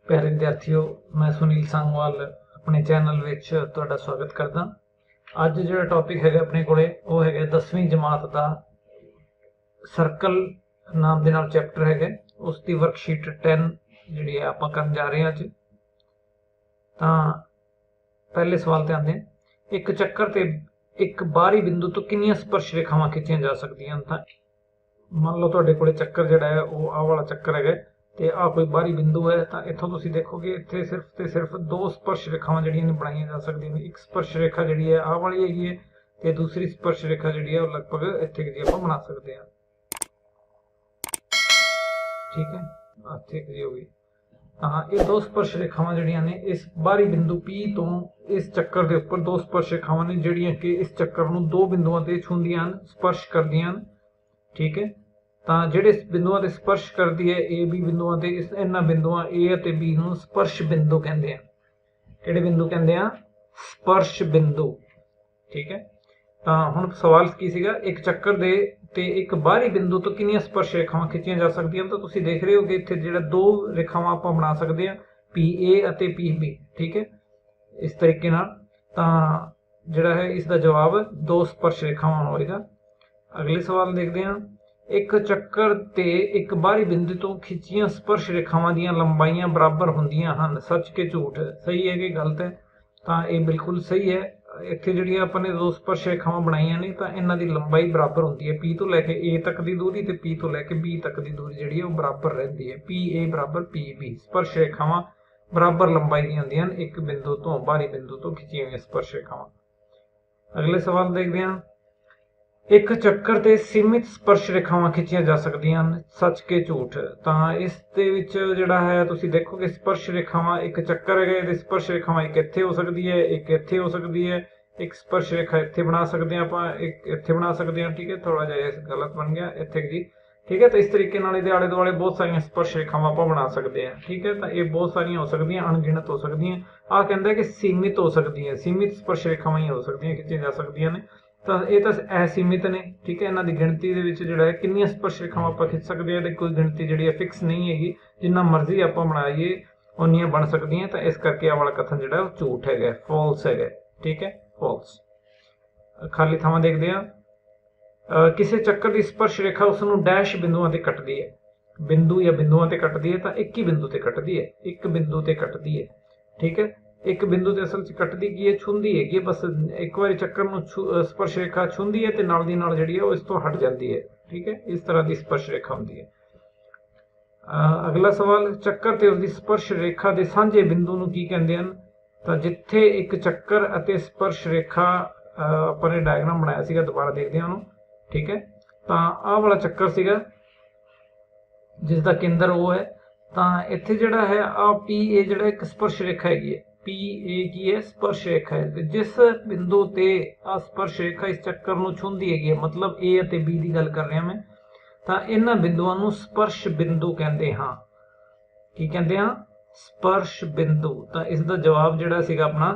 प्यारे विद्यार्थियों, मैं सुनील सांगवाल अपने चैनल विच तुहाडा स्वागत करदा। अज जिहड़ा टॉपिक है अपने कोले वो है 10वीं जमात का सर्कल नाम दे नाल चैप्टर है, उसकी वर्कशीट 10 जिहड़ी आपां करन जा रहे हैं अज। तां पहले सवाल ते आंदे हैं, एक चक्कर ते एक बाहरी बिंदु तो कितनियां स्पर्श रेखावां खिंचियां जा सकदियां। तां मान लो तुहाडे कोले चक्कर जिहड़ा है वो आ वाला चक्कर है ਤੇ ਆ ਕੋਈ ਬਾਹਰੀ ਬਿੰਦੂ ਹੈ ਤਾਂ ਇੱਥੋਂ ਤੁਸੀਂ ਦੇਖੋਗੇ ਇੱਥੇ ਸਿਰਫ ਤੇ ਸਿਰਫ ਦੋ ਸਪਰਸ਼ ਰੇਖਾਵਾਂ ਜਿਹੜੀਆਂ ਨੇ ਬਣਾਈਆਂ ਜਾ ਸਕਦੀਆਂ ਨੇ। ਇੱਕ ਸਪਰਸ਼ ਰੇਖਾ ਜਿਹੜੀ ਹੈ ਆਹ ਵਾਲੀ ਹੈਗੀ ਹੈ ਤੇ ਦੂਸਰੀ ਸਪਰਸ਼ ਰੇਖਾ ਜਿਹੜੀ ਹੈ ਉਹ ਲਗਭਗ ਇੱਥੇ ਦੀ ਆਪਾਂ ਬਣਾ ਸਕਦੇ ਹਾਂ। ਠੀਕ ਹੈ, ਇੱਥੇ ਦੀ ਹੋ ਗਈ। ਹਾਂ, ਇਹ ਦੋ ਸਪਰਸ਼ ਰੇਖਾਵਾਂ ਜਿਹੜੀਆਂ ਨੇ ਇਸ ਬਾਹਰੀ ਬਿੰਦੂ P ਤੋਂ ਇਸ ਚੱਕਰ ਦੇ ਉੱਪਰ ਦੋ ਸਪਰਸ਼ ਰੇਖਾਵਾਂ ਨੇ ਜਿਹੜੀਆਂ ਕਿ ਇਸ ਚੱਕਰ ਨੂੰ ਦੋ ਬਿੰਦੂਆਂ ਤੇ ਛੂੰਹਦੀਆਂ ਹਨ, ਸਪਰਸ਼ ਕਰਦੀਆਂ ਹਨ। ਠੀਕ ਹੈ, ਤਾਂ ਜਿਹੜੇ ਬਿੰਦੂਆਂ ਤੇ ਸਪਰਸ਼ ਕਰਦੀ ਹੈ A B ਬਿੰਦੂਆਂ ਤੇ ਇਹਨਾਂ ਬਿੰਦੂਆਂ A ਅਤੇ B ਨੂੰ ਸਪਰਸ਼ ਬਿੰਦੂ ਕਹਿੰਦੇ ਆ। ਕਿਹੜੇ ਬਿੰਦੂ ਕਹਿੰਦੇ ਆ? ਸਪਰਸ਼ ਬਿੰਦੂ। ਠੀਕ ਹੈ, ਤਾਂ ਹੁਣ ਸਵਾਲ ਕੀ ਸੀਗਾ, ਇੱਕ ਚੱਕਰ ਦੇ ਤੇ ਇੱਕ ਬਾਹਰੀ ਬਿੰਦੂ ਤੋਂ ਕਿੰਨੀਆਂ ਸਪਰਸ਼ ਰੇਖਾਵਾਂ ਖਿੱਚੀਆਂ ਜਾ ਸਕਦੀਆਂ। ਤਾਂ ਤੁਸੀਂ ਦੇਖ ਰਹੇ ਹੋ ਕਿ ਇੱਥੇ ਜਿਹੜਾ ਦੋ ਰੇਖਾਵਾਂ ਆਪਾਂ ਬਣਾ ਸਕਦੇ ਆ, PA ਅਤੇ PB। ਠੀਕ ਹੈ, ਇਸ ਤਰੀਕੇ ਨਾਲ। ਤਾਂ ਜਿਹੜਾ ਹੈ ਇਸ ਦਾ ਜਵਾਬ ਦੋ ਸਪਰਸ਼ ਰੇਖਾਵਾਂ ਹੋਏਗਾ। ਅਗਲੇ ਸਵਾਲ ਦੇਖਦੇ ਹਾਂ, एक ਚੱਕਰ ਤੇ ਇੱਕ ਬਾਹਰੀ ਬਿੰਦੂ ਤੋਂ ਖਿੱਚੀਆਂ ਸਪਰਸ਼ ਰੇਖਾਵਾਂ ਦੀਆਂ ਲੰਬਾਈਆਂ ਬਰਾਬਰ ਹੁੰਦੀਆਂ ਹਨ, ਸੱਚ ਕਿ ਝੂਠ? ਸਹੀ ਹੈ ਕਿ ਗਲਤ ਹੈ? ਤਾਂ ਇਹ ਬਿਲਕੁਲ ਸਹੀ ਹੈ। ਇੱਥੇ ਜਿਹੜੀਆਂ ਆਪਾਂ ਨੇ ਦੋ ਸਪਰਸ਼ ਰੇਖਾਵਾਂ ਬਣਾਈਆਂ ਨੇ ਤਾਂ ਇਹਨਾਂ ਦੀ ਲੰਬਾਈ ਬਰਾਬਰ ਹੁੰਦੀ ਹੈ। P ਤੋਂ ਲੈ ਕੇ A ਤੱਕ ਦੀ ਦੂਰੀ ਤੇ P ਤੋਂ ਲੈ ਕੇ B ਤੱਕ ਦੀ ਦੂਰੀ ਜਿਹੜੀ ਹੈ ਉਹ ਬਰਾਬਰ ਰਹਿੰਦੀ ਹੈ। PA ਬਰਾਬਰ PB। ਸਪਰਸ਼ ਰੇਖਾਵਾਂ ਬਰਾਬਰ ਲੰਬਾਈ ਦੀਆਂ ਹੁੰਦੀਆਂ ਹਨ ਇੱਕ ਬਿੰਦੂ ਤੋਂ, ਬਾਹਰੀ ਬਿੰਦੂ ਤੋਂ ਖਿੱਚੀਆਂ ਹੋਈਆਂ ਸਪਰਸ਼ ਰੇਖਾਵਾਂ। ਅਗਲੇ ਸਵਾਲ ਦੇਖਦੇ ਹਾਂ, ਇੱਕ ਚੱਕਰ ਤੇ ਸੀਮਿਤ ਸਪਰਸ਼ ਰੇਖਾਵਾਂ ਖਿੱਚੀਆਂ ਜਾ ਸਕਦੀਆਂ ਹਨ, ਸੱਚ ਕਿ ਝੂਠ? ਤਾਂ ਇਸ ਦੇ ਵਿੱਚ ਜਿਹੜਾ ਹੈ ਤੁਸੀਂ ਦੇਖੋਗੇ ਸਪਰਸ਼ ਰੇਖਾਵਾਂ, ਇੱਕ ਚੱਕਰ ਹੈਗਾ ਇਹਦੇ ਸਪਰਸ਼ ਰੇਖਾਵਾਂ ਇੱਕ ਇੱਥੇ ਹੋ ਸਕਦੀ ਹੈ, ਇੱਕ ਇੱਥੇ ਹੋ ਸਕਦੀ ਹੈ, ਇੱਕ ਸਪਰਸ਼ ਰੇਖਾ ਇੱਥੇ ਬਣਾ ਸਕਦੇ ਹਾਂ ਆਪਾਂ, ਇੱਕ ਇੱਥੇ ਬਣਾ ਸਕਦੇ ਹਾਂ। ਠੀਕ ਹੈ, ਥੋੜਾ ਜਿਹਾ ਗਲਤ ਬਣ ਗਿਆ ਇੱਥੇ ਜੀ। ਠੀਕ ਹੈ, ਤਾਂ ਇਸ ਤਰੀਕੇ ਨਾਲ ਇਹਦੇ ਆਲੇ ਦੁਆਲੇ ਬਹੁਤ ਸਾਰੀਆਂ ਸਪਰਸ਼ ਰੇਖਾਵਾਂ ਆਪਾਂ ਬਣਾ ਸਕਦੇ ਹਾਂ। ਠੀਕ ਹੈ, ਤਾਂ ਇਹ ਬਹੁਤ ਸਾਰੀਆਂ ਹੋ ਸਕਦੀਆਂ, ਅਣਗਿਣਤ ਹੋ ਸਕਦੀਆਂ। ਆਹ ਕਹਿੰਦਾ ਕਿ ਸੀਮਿਤ ਹੋ ਸਕਦੀ ਹੈ, ਸੀਮਿਤ ਸਪਰਸ਼ ਰੇਖਾਵਾਂ ਹੀ ਹੋ ਸਕਦੀਆਂ, ਖਿੱਚੀਆਂ ਜਾ ਸਕਦੀਆਂ ਨੇ। ਤਾਂ ਇਹ ਤਾਂ ਅਸੀਮਿਤ ਨੇ। ਠੀਕ ਹੈ, ਇਹਨਾਂ ਦੀ ਗਿਣਤੀ ਦੇ ਵਿੱਚ ਜਿਹੜਾ ਹੈ ਕਿੰਨੀਆਂ ਸਪਰਸ਼ ਰੇਖਾਵਾਂ ਆਪਾਂ ਖਿੱਚ ਸਕਦੇ ਹਾਂ, ਇਹਦੀ ਕੋਈ ਗਿਣਤੀ ਜਿਹੜੀ ਹੈ ਫਿਕਸ ਨਹੀਂ ਹੈਗੀ। ਜਿੰਨਾ ਮਰਜ਼ੀ ਆਪਾਂ ਬਣਾਈਏ ਉਨੀਆਂ ਬਣ ਸਕਦੀਆਂ। ਤਾਂ ਇਸ ਕਰਕੇ ਆਹ ਵਾਲਾ ਕਥਨ ਜਿਹੜਾ ਉਹ ਝੂਠ ਹੈਗਾ, ਫਾਲਸ ਹੈਗਾ। ਠੀਕ ਹੈ, ਫਾਲਸ। ਖਾਲੀ ਥਾਵਾਂ ਦੇਖਦੇ ਆ। ਕਿਸੇ ਚੱਕਰ ਦੀ ਸਪਰਸ਼ ਰੇਖਾ ਉਸ ਨੂੰ ਡੈਸ਼ ਬਿੰਦੂਆਂ ਤੇ ਕੱਟਦੀ ਹੈ। ਬਿੰਦੂ ਜਾਂ ਬਿੰਦੂਆਂ ਤੇ ਕੱਟਦੀ ਹੈ ਤਾਂ ਇੱਕ ਹੀ ਬਿੰਦੂ ਤੇ ਕੱਟਦੀ ਹੈ, ਇੱਕ ਬਿੰਦੂ ਤੇ ਕੱਟਦੀ ਹੈ। ਠੀਕ ਹੈ, ਇੱਕ ਬਿੰਦੂ ਤੇ ਅਸਲ 'ਚ ਕੱਟਦੀ ਕੀ ਹੈ? ਛੂੰਹਦੀ ਹੈਗੀ। ਬਸ ਇੱਕ ਵਾਰੀ ਚੱਕਰ ਨੂੰ ਸਪਰਸ਼ ਰੇਖਾ ਛੂੰਹਦੀ ਹੈ ਤੇ ਨਾਲ ਦੀ ਨਾਲ ਜਿਹੜੀ ਹੈ ਉਹ ਇਸ ਤੋਂ ਹਟ ਜਾਂਦੀ ਹੈ। ਠੀਕ ਹੈ, ਇਸ ਤਰ੍ਹਾਂ ਦੀ ਸਪਰਸ਼ ਰੇਖਾ ਹੁੰਦੀ ਹੈ। ਅਗਲਾ ਸਵਾਲ, ਚੱਕਰ ਤੇ ਉਸਦੀ ਸਪਰਸ਼ ਰੇਖਾ ਦੇ ਸਾਂਝੇ ਬਿੰਦੂ ਨੂੰ ਕੀ ਕਹਿੰਦੇ ਹਨ? ਤਾਂ ਜਿੱਥੇ ਇੱਕ ਚੱਕਰ ਅਤੇ ਸਪਰਸ਼ ਰੇਖਾ, ਆਪਾਂ ਨੇ ਡਾਇਗਰਾਮ ਬਣਾਇਆ ਸੀਗਾ, ਦੁਬਾਰਾ ਦੇਖਦੇ ਹਾਂ ਉਹਨੂੰ। ਠੀਕ ਹੈ, ਤਾਂ ਆਹ ਵਾਲਾ ਚੱਕਰ ਸੀਗਾ ਜਿਸ ਦਾ ਕੇਂਦਰ ਉਹ ਹੈ। ਤਾਂ ਇੱਥੇ ਜਿਹੜਾ ਹੈ ਆ PA ਜਿਹੜਾ ਇੱਕ ਸਪਰਸ਼ ਰੇਖਾ ਹੈਗੀ ਹੈ। PA ਕੀ ਹੈ? ਸਪਰਸ਼ ਰੇਖਾ ਹੈ। ਜਿਸ ਬਿੰਦੂ ਤੇ ਆ ਸਪਰਸ਼ ਰੇਖਾ ਇਸ ਚੱਕਰ ਨੂੰ ਛੂੰਹਦੀ ਹੈਗੀ ਹੈ, ਮਤਲਬ A ਅਤੇ B ਦੀ ਗੱਲ ਕਰ ਰਿਹਾ ਮੈਂ, ਤਾਂ ਇਹਨਾਂ ਬਿੰਦੂਆਂ ਨੂੰ ਸਪਰਸ਼ ਬਿੰਦੂ ਕਹਿੰਦੇ ਹਾਂ। ਕੀ ਕਹਿੰਦੇ ਹਾਂ? ਸਪਰਸ਼ ਬਿੰਦੂ। ਤਾਂ ਇਸ ਦਾ ਜਵਾਬ ਜਿਹੜਾ ਸੀਗਾ ਆਪਣਾ,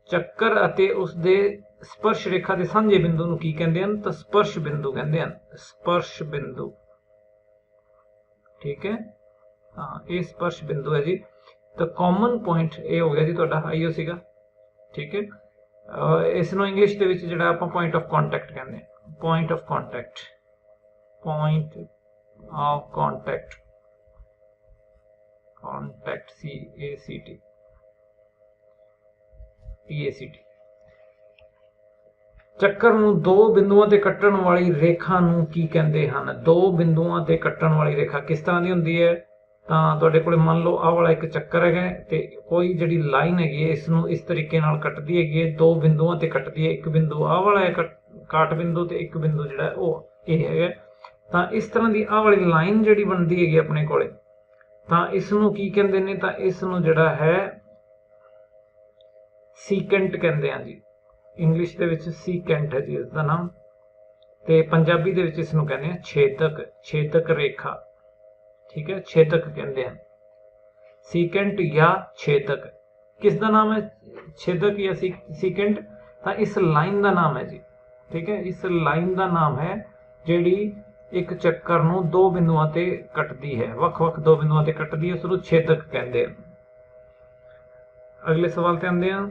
ਚੱਕਰ ਅਤੇ ਉਸਦੇ ਸਪਰਸ਼ ਰੇਖਾ ਦੇ ਸਾਂਝੇ ਬਿੰਦੂ ਨੂੰ ਕੀ ਕਹਿੰਦੇ ਹਨ? ਤਾਂ ਸਪਰਸ਼ ਬਿੰਦੂ ਕਹਿੰਦੇ ਹਨ, ਸਪਰਸ਼ ਬਿੰਦੂ। ਠੀਕ ਹੈ, ਹਾਂ, ਇਹ ਸਪਰਸ਼ ਬਿੰਦੂ ਹੈ ਜੀ। ਤਾਂ ਕਾਮਨ ਪੁਆਇੰਟ ਇਹ ਹੋ ਗਿਆ ਜੀ ਤੁਹਾਡਾ ਆਈਓ ਸੀਗਾ। ਠੀਕ ਹੈ, ਇਸ ਨੂੰ ਇੰਗਲਿਸ਼ ਦੇ ਵਿੱਚ ਜਿਹੜਾ ਆਪਾਂ ਪੁਆਇੰਟ ਆਫ ਕੰਟੈਕਟ ਕਹਿੰਦੇ ਹਾਂ, point of contact, point of contact, contact CACT, PACT। ਚੱਕਰ ਨੂੰ ਦੋ ਬਿੰਦੂਆਂ ਤੇ ਕੱਟਣ ਵਾਲੀ ਰੇਖਾ ਨੂੰ ਕੀ ਕਹਿੰਦੇ ਹਨ? ਦੋ ਬਿੰਦੂਆਂ ਤੇ ਕੱਟਣ ਵਾਲੀ ਰੇਖਾ ਕਿਸ ਤਰ੍ਹਾਂ ਦੀ ਹੁੰਦੀ ਹੈ? ਤਾਂ ਤੁਹਾਡੇ ਕੋਲ ਮੰਨ ਲਓ ਆਹ ਵਾਲਾ ਇੱਕ ਚੱਕਰ ਹੈਗਾ ਤੇ ਕੋਈ ਜਿਹੜੀ ਲਾਈਨ ਹੈਗੀ ਹੈ ਇਸ ਨੂੰ ਇਸ ਤਰੀਕੇ ਨਾਲ ਕੱਟਦੀ ਹੈਗੀ ਹੈ, ਦੋ ਬਿੰਦੂਆਂ ਤੇ ਕੱਟਦੀ ਹੈ। ਇੱਕ ਬਿੰਦੂ ਆਹ ਵਾਲਾ ਹੈ ਕਾਟ ਬਿੰਦੂ ਤੇ ਇੱਕ ਬਿੰਦੂ ਜਿਹੜਾ ਉਹ ਇਹ ਹੈਗਾ। ਤਾਂ ਇਸ ਤਰ੍ਹਾਂ ਦੀ ਆਹ ਵਾਲੀ ਲਾਈਨ ਜਿਹੜੀ ਬਣਦੀ ਹੈਗੀ ਆਪਣੇ ਕੋਲੇ, ਤਾਂ ਇਸ ਨੂੰ ਕੀ ਕਹਿੰਦੇ ਨੇ? ਤਾਂ ਇਸ ਨੂੰ ਜਿਹੜਾ ਹੈ ਸੀਕੈਂਟ ਕਹਿੰਦੇ ਆ ਜੀ। ਇੰਗਲਿਸ਼ ਦੇ ਵਿੱਚ ਸੀਕੈਂਟ ਹੈ ਜੀ ਇਸ ਦਾ ਨਾਮ, ਤੇ ਪੰਜਾਬੀ ਦੇ ਵਿੱਚ ਇਸ ਨੂੰ ਕਹਿੰਦੇ ਆ ਛੇਦਕ, ਛੇਦਕ ਰੇਖਾ। ਠੀਕ ਹੈ, ਛੇਦਕ ਕਹਿੰਦੇ ਹਨ, ਸੀਕੈਂਟ ਜਾਂ ਛੇਦਕ। ਕਿਸ ਦਾ ਨਾਮ ਹੈ? ਛੇਦਕ ਜਾਂ ਸੀਕੈਂਟ? ਤਾਂ ਇਸ ਲਾਈਨ ਦਾ ਨਾਮ ਹੈ ਜੀ। ਠੀਕ ਹੈ, ਇਸ ਲਾਈਨ ਦਾ ਨਾਮ ਹੈ ਜਿਹੜੀ ਇੱਕ ਚੱਕਰ ਨੂੰ ਦੋ ਬਿੰਦੂਆਂ ਤੇ ਕੱਟਦੀ ਹੈ, ਵੱਖ ਵੱਖ ਦੋ ਬਿੰਦੂਆਂ ਤੇ ਕੱਟਦੀ ਹੈ, ਉਸ ਨੂੰ ਛੇਦਕ ਕਹਿੰਦੇ ਹਨ। अगले सवाल ते आंदे हां।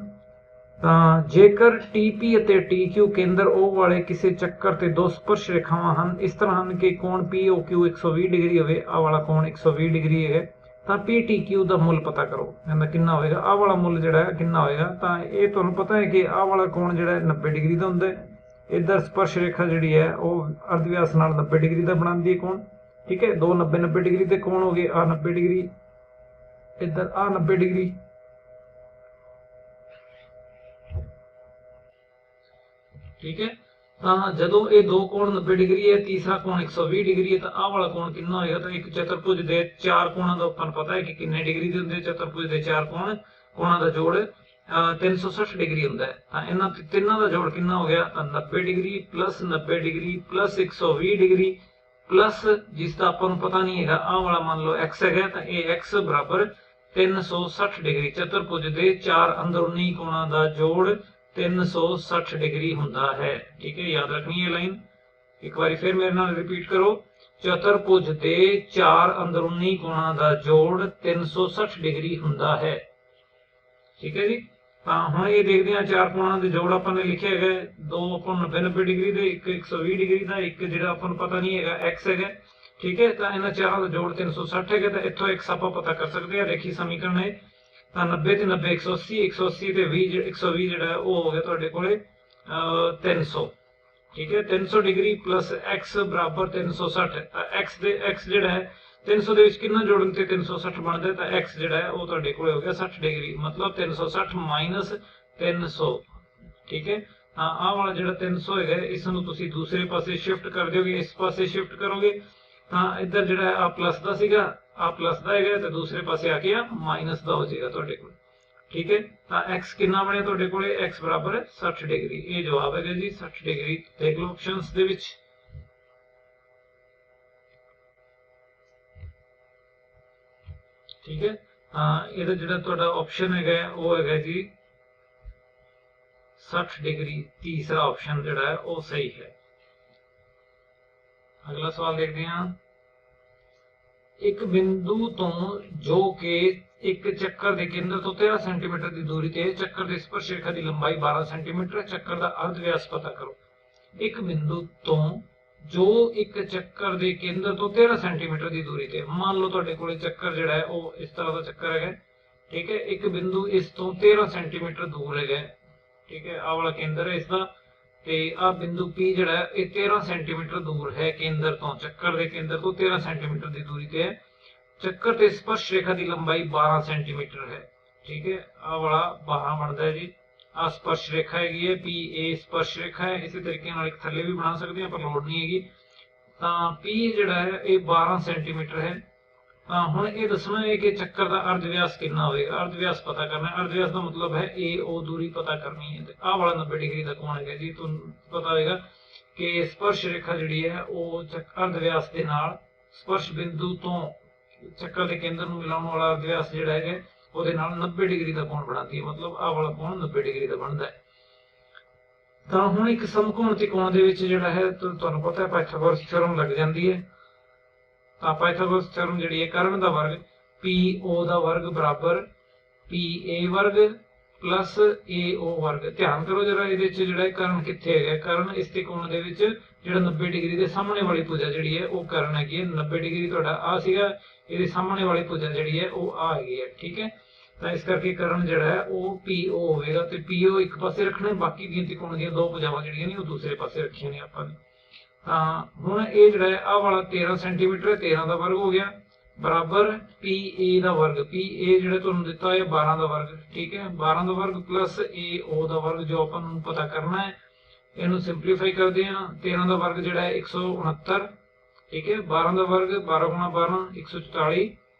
ਤਾਂ ਜੇਕਰ TP ਅਤੇ TQ ਕੇਂਦਰ O ਵਾਲੇ ਕਿਸੇ ਚੱਕਰ ਤੇ ਦੋ ਸਪਰਸ਼ ਰੇਖਾਵਾਂ ਹਨ, ਇਸ ਤਰ੍ਹਾਂ ਹਨ ਕਿ ਕੋਣ POQ 120 ਡਿਗਰੀ ਹੋਵੇ, ਆਹ ਵਾਲਾ ਕੋਣ 120 ਡਿਗਰੀ ਹੈ, ਤਾਂ PTQ ਦਾ ਮੁੱਲ ਪਤਾ ਕਰੋ। ਕਹਿੰਦਾ ਕਿੰਨਾ ਹੋਵੇਗਾ, ਆਹ ਵਾਲਾ ਮੁੱਲ ਜਿਹੜਾ ਹੈ ਕਿੰਨਾ ਹੋਵੇਗਾ। ਤਾਂ ਇਹ ਤੁਹਾਨੂੰ ਪਤਾ ਹੈ ਕਿ ਆਹ ਵਾਲਾ ਕੋਣ ਜਿਹੜਾ 90 ਡਿਗਰੀ ਦਾ ਹੁੰਦਾ ਹੈ। ਇੱਧਰ ਸਪਰਸ਼ ਰੇਖਾ ਜਿਹੜੀ ਹੈ ਉਹ ਅਰਧ ਵਿਆਸ ਨਾਲ 90 ਡਿਗਰੀ ਦਾ ਬਣਾਉਂਦੀ ਹੈ ਕੋਣ, ਠੀਕ ਹੈ। ਦੋ 90 ਡਿਗਰੀ ਦੇ ਕੋਣ ਹੋ ਗਏ, ਆਹ 90 ਡਿਗਰੀ, ਇੱਧਰ ਆਹ 90 ਡਿਗਰੀ, ठीक है। ਜਦੋਂ ਇਹ ਦੋ ਕੋਣ 90 ਡਿਗਰੀ ਹੈ, ਤੀਸਰਾ ਕੋਣ 120 ਡਿਗਰੀ ਹੈ, ਤਾਂ ਆਹ ਵਾਲਾ ਕੋਣ ਕਿੰਨਾ ਹੋਏਗਾ। ਤਾਂ ਇੱਕ ਚਤੁਰਭੁਜ ਦੇ ਚਾਰ ਕੋਣਾਂ ਦਾ ਆਪਾਂ ਨੂੰ ਪਤਾ ਹੈ ਕਿ ਕਿੰਨੇ ਡਿਗਰੀ ਦੇ ਹੁੰਦੇ। ਚਤੁਰਭੁਜ ਦੇ ਚਾਰ ਕੋਣਾਂ ਦਾ ਜੋੜ 360 ਡਿਗਰੀ ਹੁੰਦਾ ਹੈ। ਤਾਂ ਇਹਨਾਂ ਤਿੰਨਾਂ ਦਾ ਜੋੜ ਕਿੰਨਾ ਹੋ ਗਿਆ, ਤਾਂ 90 degree plus 90 degree plus 120 degree plus ਜਿਸ ਦਾ ਆਪਾਂ ਨੂੰ ਪਤਾ ਨਹੀਂ ਹੈਗਾ, ਆਹ ਵਾਲਾ ਮੰਨ ਲਓ x ਹੈਗਾ, ਤਾਂ ਇਹ x ਬਰਾਬਰ 360 ਡਿਗਰੀ। ਚਤੁਰਭੁਜ ਦੇ ਚਾਰ ਅੰਦਰੂਨੀ ਕੋਣਾਂ ਦਾ ਜੋੜ 360 डिग्री ਹੁੰਦਾ है, ठीक है। याद रखनी है लाइन, एक बार फिर मेरे नाल रिपीट करो। चतुर्भुज ਦੇ ਚਾਰ ਅੰਦਰੂਨੀ ਕੋਣਾਂ ਦਾ ਜੋੜ 360 ਡਿਗਰੀ ਹੁੰਦਾ ਹੈ, ठीक है जी। ਤਾਂ ਹੁਣ ਇਹ ਦੇਖਦੇ ਹਾਂ ਚਾਰ ਕੋਣਾਂ ਦੇ ਜੋੜ ਆਪਾਂ ਨੇ ਲਿਖਿਆ ਹੈਗਾ, ਦੋ ਆਪਾਂ 90 ਡਿਗਰੀ ਦੇ, ਇੱਕ 120 ਡਿਗਰੀ ਦਾ, ਇੱਕ ਜਿਹੜਾ ਆਪਾਂ ਨੂੰ ਪਤਾ ਨਹੀਂ ਹੈਗਾ x ਹੈਗਾ, ठीक है। ਤਾਂ ਇਹਨਾਂ ਚਾਰਾਂ ਦਾ ਜੋੜ 360 ਹੈਗਾ। ਤਾਂ ਇੱਥੋਂ x ਆਪਾਂ ਪਤਾ ਕਰ ਸਕਦੇ ਹਾਂ। ਦੇਖੀ ਸਮੀਕਰਨ ਹੈ, ਤਾਂ 90 ਤੇ 90 180, 180 ਤੇ 120 ਜਿਹੜਾ ਹੈ ਉਹ ਹੋ ਗਿਆ ਤੁਹਾਡੇ ਕੋਲੇ 300, ਠੀਕ ਹੈ। 300 ਡਿਗਰੀ ਪਲੱਸ x ਬਰਾਬਰ 360। ਤਾਂ x ਜਿਹੜਾ ਹੈ 300 ਦੇ ਵਿੱਚ ਕਿੰਨਾ ਜੋੜਨ ਤੇ 360 ਬਣਦਾ, ਤਾਂ x ਜਿਹੜਾ ਹੈ ਉਹ ਤੁਹਾਡੇ ਕੋਲੇ ਹੋ ਗਿਆ 60 ਡਿਗਰੀ, ਮਤਲਬ 360 ਮਾਈਨਸ 300, ਠੀਕ ਹੈ। ਤਾਂ ਆਹ ਵਾਲਾ ਜਿਹੜਾ 300 ਹੈਗਾ, ਇਸ ਨੂੰ ਤੁਸੀਂ ਦੂਸਰੇ ਪਾਸੇ ਸ਼ਿਫਟ ਕਰ ਦਿਓਗੇ, ਇਸ ਪਾਸੇ ਸ਼ਿਫਟ ਕਰੋਗੇ ਤਾਂ ਇੱਧਰ ਜਿਹੜਾ ਆ ਪਲੱਸ ਦਾ ਸੀਗਾ, ਆ ਪਲੱਸ ਦਾ ਹੈਗਾ, ਤੇ ਦੂਸਰੇ ਪਾਸੇ ਆ ਕੇ ਆ ਮਾਈਨਸ ਦਾ ਹੋ ਜਾਏਗਾ ਤੁਹਾਡੇ ਕੋਲ, ਠੀਕ ਹੈ। ਤਾਂ x ਕਿੰਨਾ ਬਣਿਆ ਤੁਹਾਡੇ ਕੋਲੇ, x ਬਰਾਬਰ 60 ਡਿਗਰੀ। ਇਹ ਜਵਾਬ ਹੈਗਾ ਜੀ 60 ਡਿਗਰੀ। ਦੇਖ ਲਓ ਆਪਸ਼ਨਸ ਦੇ ਵਿੱਚ, ਠੀਕ ਹੈ। ਤਾਂ ਇਹਦਾ ਜਿਹੜਾ ਤੁਹਾਡਾ ਆਪਸ਼ਨ ਹੈਗਾ ਉਹ ਹੈਗਾ ਜੀ 60 ਡਿਗਰੀ। ਤੀਸਰਾ ਆਪਸ਼ਨ ਜਿਹੜਾ ਹੈ ਉਹ ਸਹੀ ਹੈ। ਅਗਲਾ ਸਵਾਲ ਦੇਖਦੇ ਹਾਂ। ਇੱਕ ਬਿੰਦੂ ਤੋਂ ਜੋ ਕਿ ਇੱਕ ਚੱਕਰ ਦੇ ਕੇਂਦਰ ਤੋਂ 13 ਸੈਂਟੀਮੀਟਰ ਦੀ ਦੂਰੀ ਤੇ ਚੱਕਰ ਦੀ ਸਪਰਸ਼ ਰੇਖਾ ਦੀ ਲੰਬਾਈ 12 ਸੈਂਟੀਮੀਟਰ ਹੈ। ਚੱਕਰ ਦਾ ਅਰਧ ਵਿਆਸ ਪਤਾ ਕਰੋ। ਇੱਕ ਬਿੰਦੂ ਤੋਂ ਜੋ ਇੱਕ ਚੱਕਰ ਦੇ ਕੇਂਦਰ ਤੋਂ 13 ਸੈਂਟੀਮੀਟਰ ਦੀ ਦੂਰੀ ਤੇ, ਮੰਨ ਲਓ ਤੁਹਾਡੇ ਕੋਲੇ ਚੱਕਰ ਜਿਹੜਾ ਹੈ ਉਹ ਇਸ ਤਰ੍ਹਾਂ ਦਾ ਚੱਕਰ ਹੈਗਾ, ਠੀਕ ਹੈ। ਇੱਕ ਬਿੰਦੂ ਇਸ ਤੋਂ 13 ਸੈਂਟੀਮੀਟਰ ਦੂਰ ਹੈਗਾ, ਠੀਕ ਹੈ। ਆਹ ਵਾਲਾ ਕੇਂਦਰ ਹੈ ਇਸਦਾ, ਤੇ ਆਹ ਬਿੰਦੂ P ਜਿਹੜਾ ਹੈ ਇਹ 13 ਸੈਂਟੀਮੀਟਰ ਦੂਰ ਹੈ ਕੇਂਦਰ ਤੋਂ, ਚੱਕਰ ਦੇ ਕੇਂਦਰ ਤੋਂ 13 ਸੈਂਟੀਮੀਟਰ ਦੀ ਦੂਰੀ ਤੇ ਹੈ। ਚੱਕਰ ਤੇ ਸਪਰਸ਼ ਰੇਖਾ ਦੀ ਲੰਬਾਈ 12 ਸੈਂਟੀਮੀਟਰ ਹੈ, ਠੀਕ ਹੈ। ਆਹ ਵਾਲਾ 12 ਬਣਦਾ ਹੈ ਜੀ। ਆਹ ਸਪਰਸ਼ ਰੇਖਾ ਹੈਗੀ ਹੈ PA ਸਪਰਸ਼ ਰੇਖਾ ਹੈ। ਇਸੇ ਤਰੀਕੇ ਨਾਲ ਇੱਕ ਥੱਲੇ ਵੀ ਬਣਾ ਸਕਦੇ ਹਾਂ, ਪਰ ਲੋੜ ਨਹੀਂ ਹੈਗੀ। ਤਾਂ P ਜਿਹੜਾ ਹੈ ਇਹ 12 ਸੈਂਟੀਮੀਟਰ ਹੈ। ਤਾਂ ਹੁਣ ਇਹ ਦੱਸਣਾ ਹੈ ਕਿ ਚੱਕਰ ਦਾ ਅਰਧ ਵਿਆਸ ਕਿੰਨਾ ਹੋਵੇਗਾ। ਅਰਧ ਵਿਆਸ ਪਤਾ ਕਰਨਾ ਹੈ। ਅਰਧ ਵਿਆਸ ਦਾ ਮਤਲਬ ਹੈ AO ਦੂਰੀ ਪਤਾ ਕਰਨੀ ਹੈ। ਤੇ ਆਹ ਵਾਲਾ 90 ਡਿਗਰੀ ਦਾ ਕੋਣ ਹੈਗਾ ਜੀ। ਤੁਹਾਨੂੰ ਪਤਾ ਹੋਵੇਗਾ ਕਿ ਸਪਰਸ਼ ਰੇਖਾ ਜਿਹੜੀ ਹੈ ਉਹ ਅਰਧ ਵਿਆਸ ਦੇ ਨਾਲ ਸਪਰਸ਼ ਬਿੰਦੂ ਤੋਂ ਚੱਕਰ ਦੇ ਕੇਂਦਰ ਨੂੰ ਮਿਲਾਉਣ ਵਾਲਾ ਅਰਧ ਵਿਆਸ ਜਿਹੜਾ ਹੈਗਾ ਉਹਦੇ ਨਾਲ 90 ਡਿਗਰੀ ਦਾ ਕੋਣ ਬਣਾਉਂਦੀ ਹੈ, ਮਤਲਬ ਆਹ ਵਾਲਾ ਕੋਣ 90 ਡਿਗਰੀ ਦਾ ਬਣਦਾ ਹੈ। ਤਾਂ ਹੁਣ ਇੱਕ ਸਮਕੋਣ ਤਿਕੋਣ ਦੇ ਵਿੱਚ ਜਿਹੜਾ ਹੈ ਤੁਹਾਨੂੰ ਪਤਾ ਹੈ ਪਾਇਥਾਗੋਰਸ ਥਿਉਰਮ ਲੱਗ ਜਾਂਦੀ ਹੈ। ਤਾਂ ਪਾਇਥਾਗੋਰਸ ਥਿਉਰਮ ਜਿਹੜੀ ਹੈ ਕਰਨ ਦਾ ਵਰਗ PO ਦਾ ਵਰਗ ਬਰਾਬਰ PA ਵਰਗ ਪਲੱਸ AO ਵਰਗ। ਧਿਆਨ ਕਰੋ ਜਰਾ ਇਹਦੇ ਵਿੱਚ ਜਿਹੜਾ ਕਰਨ ਕਿੱਥੇ ਹੈਗਾ। ਕਰਨ ਇਸ ਤਿਕੋਣ ਦੇ ਵਿੱਚ ਜਿਹੜਾ 90 ਡਿਗਰੀ ਦੇ ਸਾਹਮਣੇ ਵਾਲੀ ਭੁਜਾ ਜਿਹੜੀ ਹੈ ਉਹ ਕਰਨ ਹੈਗੀ ਹੈ। 90 ਡਿਗਰੀ ਤੁਹਾਡਾ ਆ ਸੀਗਾ, ਇਹਦੇ ਸਾਹਮਣੇ ਵਾਲੀ ਭੁਜਾ ਜਿਹੜੀ ਹੈ ਉਹ ਆ ਹੈਗੀ ਹੈ, ਠੀਕ ਹੈ। ਤਾਂ ਇਸ ਕਰਕੇ ਕਰਨ ਜਿਹੜਾ ਹੈ ਉਹ PO ਹੋਵੇਗਾ, ਤੇ PO ਇੱਕ ਪਾਸੇ ਰੱਖਣਾ, ਬਾਕੀ ਦੀਆਂ ਤਿਕੋਣ ਦੀਆਂ ਦੋ ਭੁਜਾਵਾਂ ਜਿਹੜੀਆਂ ਨੇ ਉਹ ਦੂਸਰੇ ਪਾਸੇ ਰੱਖੀਆਂ ਨੇ ਆਪਾਂ ਨੇ। ਤਾਂ ਹੁਣ ਇਹ ਜਿਹੜਾ ਹੈ ਆਹ ਵਾਲਾ 13 ਸੈਂਟੀਮੀਟਰ ਹੈ, 13 ਦਾ ਵਰਗ ਹੋ ਗਿਆ ਬਰਾਬਰ PA ਦਾ ਵਰਗ। PA ਜਿਹੜਾ ਤੁਹਾਨੂੰ ਦਿੱਤਾ ਹੈ 12 ਦਾ ਵਰਗ, ਠੀਕ ਹੈ। 12 ਦਾ ਵਰਗ ਪਲੱਸ AO ਦਾ ਵਰਗ ਜੋ ਆਪਾਂ ਨੂੰ ਪਤਾ ਕਰਨਾ ਹੈ। ਇਹਨੂੰ ਸਿੰਪਲੀਫਾਈ ਕਰਦੇ ਹਾਂ। 13 ਦਾ ਵਰਗ ਜਿਹੜਾ ਹੈ 169, ਠੀਕ ਹੈ। 12 ਦਾ ਵਰਗ 12 ਗੁਣਾ 12 144